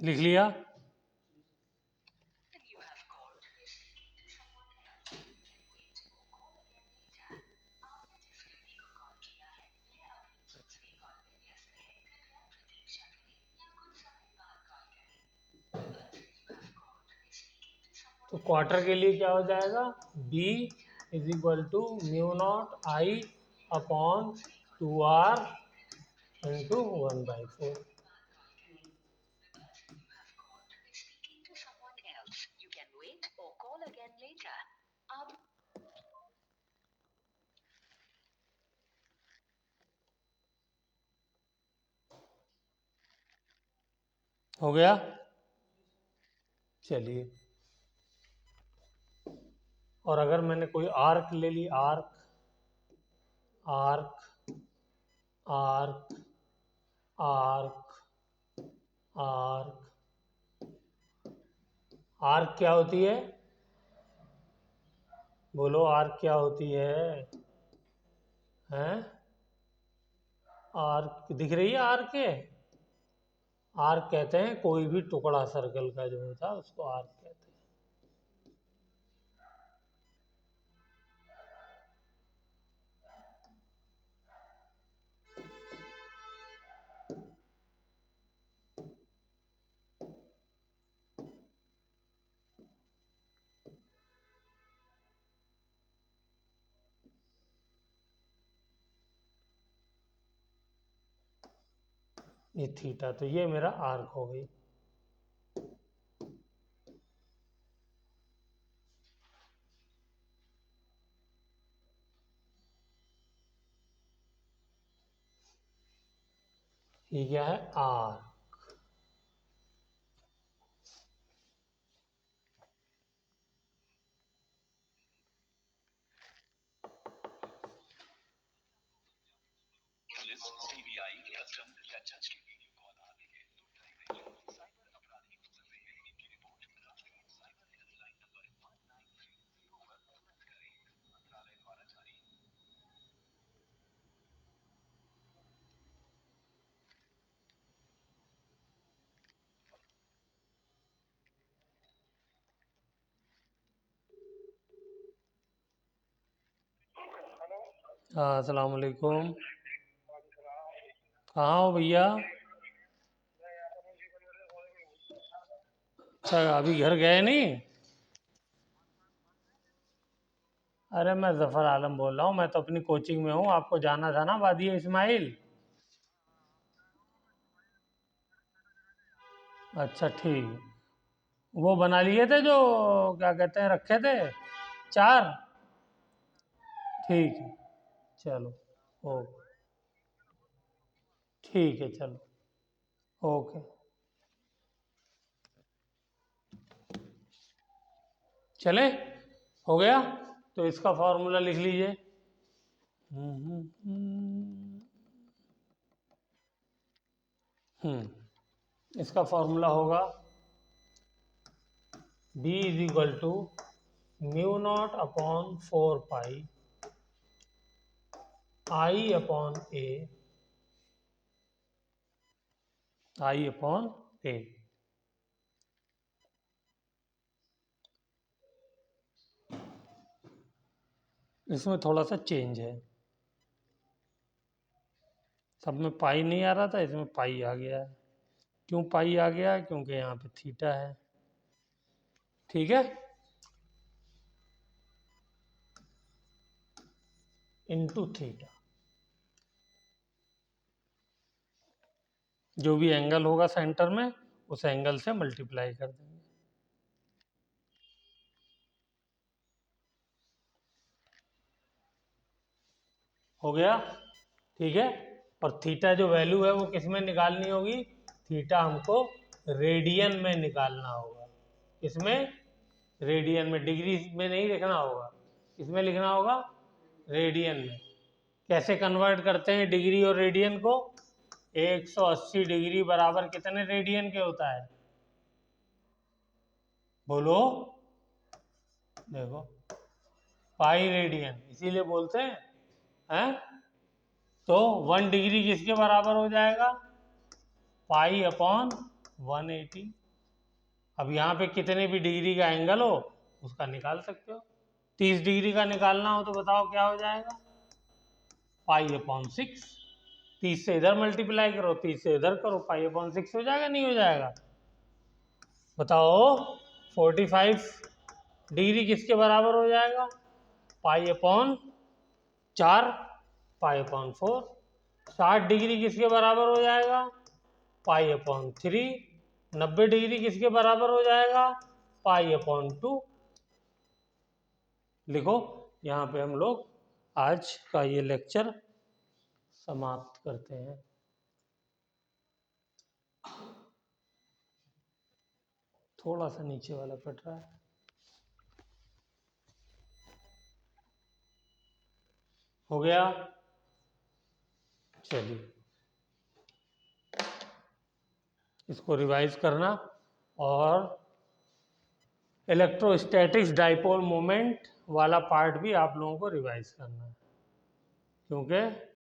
लिख लिया, तो क्वार्टर के लिए क्या हो जाएगा, B is equal to mu naught I upon 2r into 1/4। हो गया, चलिए। और अगर मैंने कोई आर्क ले ली, arc arc arc arc arc, arc क्या होती है, बोलो आर्क क्या होती है, हैं, आर्क दिख रही है, आर्क है, आर्क कहते हैं कोई भी टुकड़ा सर्कल का जो होता है उसको आर्क कहते हैं। ये थीटा, तो ये मेरा आर्क हो गई। ये क्या है, आर, हाँ, अस्सलाम वालेकुम। कहाँ हो भैया? अच्छा, अभी घर गए नहीं? अरे मैं ज़फ़र आलम बोल रहा हूँ, मैं तो अपनी कोचिंग में हूँ। आपको जाना था ना वादी इस्माइल? अच्छा ठीक। वो बना लिए थे जो क्या कहते हैं रखे थे, चार। ठीक है, चलो। ओके, ठीक है, चलो। ओके, चले। हो गया? तो इसका फॉर्मूला लिख लीजिए। इसका फॉर्मूला होगा B is equal to mu naught upon 4 pi I upon A। इसमें थोड़ा सा चेंज है, सब में पाई नहीं आ रहा था, इसमें पाई आ गया है। क्यों पाई आ गया है? क्योंकि यहाँ पे थीटा है। ठीक है, इनटू थीटा। जो भी एंगल होगा सेंटर में, उस एंगल से मल्टीप्लाई कर देंगे। हो गया? ठीक है। और थीटा जो वैल्यू है वो किस में निकालनी होगी? थीटा हमको रेडियन में निकालना होगा। किसमें? रेडियन में। डिग्री में नहीं लिखना होगा, किसमें लिखना होगा? रेडियन में। कैसे कन्वर्ट करते हैं डिग्री और रेडियन को? 180 डिग्री बराबर कितने रेडियन के होता है? बोलो। देखो, पाई रेडियन, इसीलिए बोलते हैं। तो 1 डिग्री किसके बराबर हो जाएगा? Pi upon 180। अब यहाँ पे कितने भी डिग्री का एंगल हो उसका निकाल सकते हो। 30 डिग्री का निकालना हो तो बताओ क्या हो जाएगा? Pi upon 6। 30 से इधर मल्टीप्लाई करो, 30 से इधर करो, पाई अपॉन 6 हो जाएगा, नहीं हो जाएगा? बताओ। 45 डिग्री किसके बराबर हो जाएगा? Pi upon 4, pi upon 4। 60 degree किसके बराबर हो जाएगा? Pi upon 3। 90 डिग्री किसके बराबर हो जाएगा? Pi upon 2। लिखो। यहाँ पे हम लोग आज का ये लेक्चर समाप्त करते हैं। थोड़ा सा नीचे वाला कट रहा है। हो गया? चलिए, इसको रिवाइज करना। और इलेक्ट्रोस्टैटिक्स डाइपोल मोमेंट वाला पार्ट भी आप लोगों को रिवाइज करना है, क्योंकि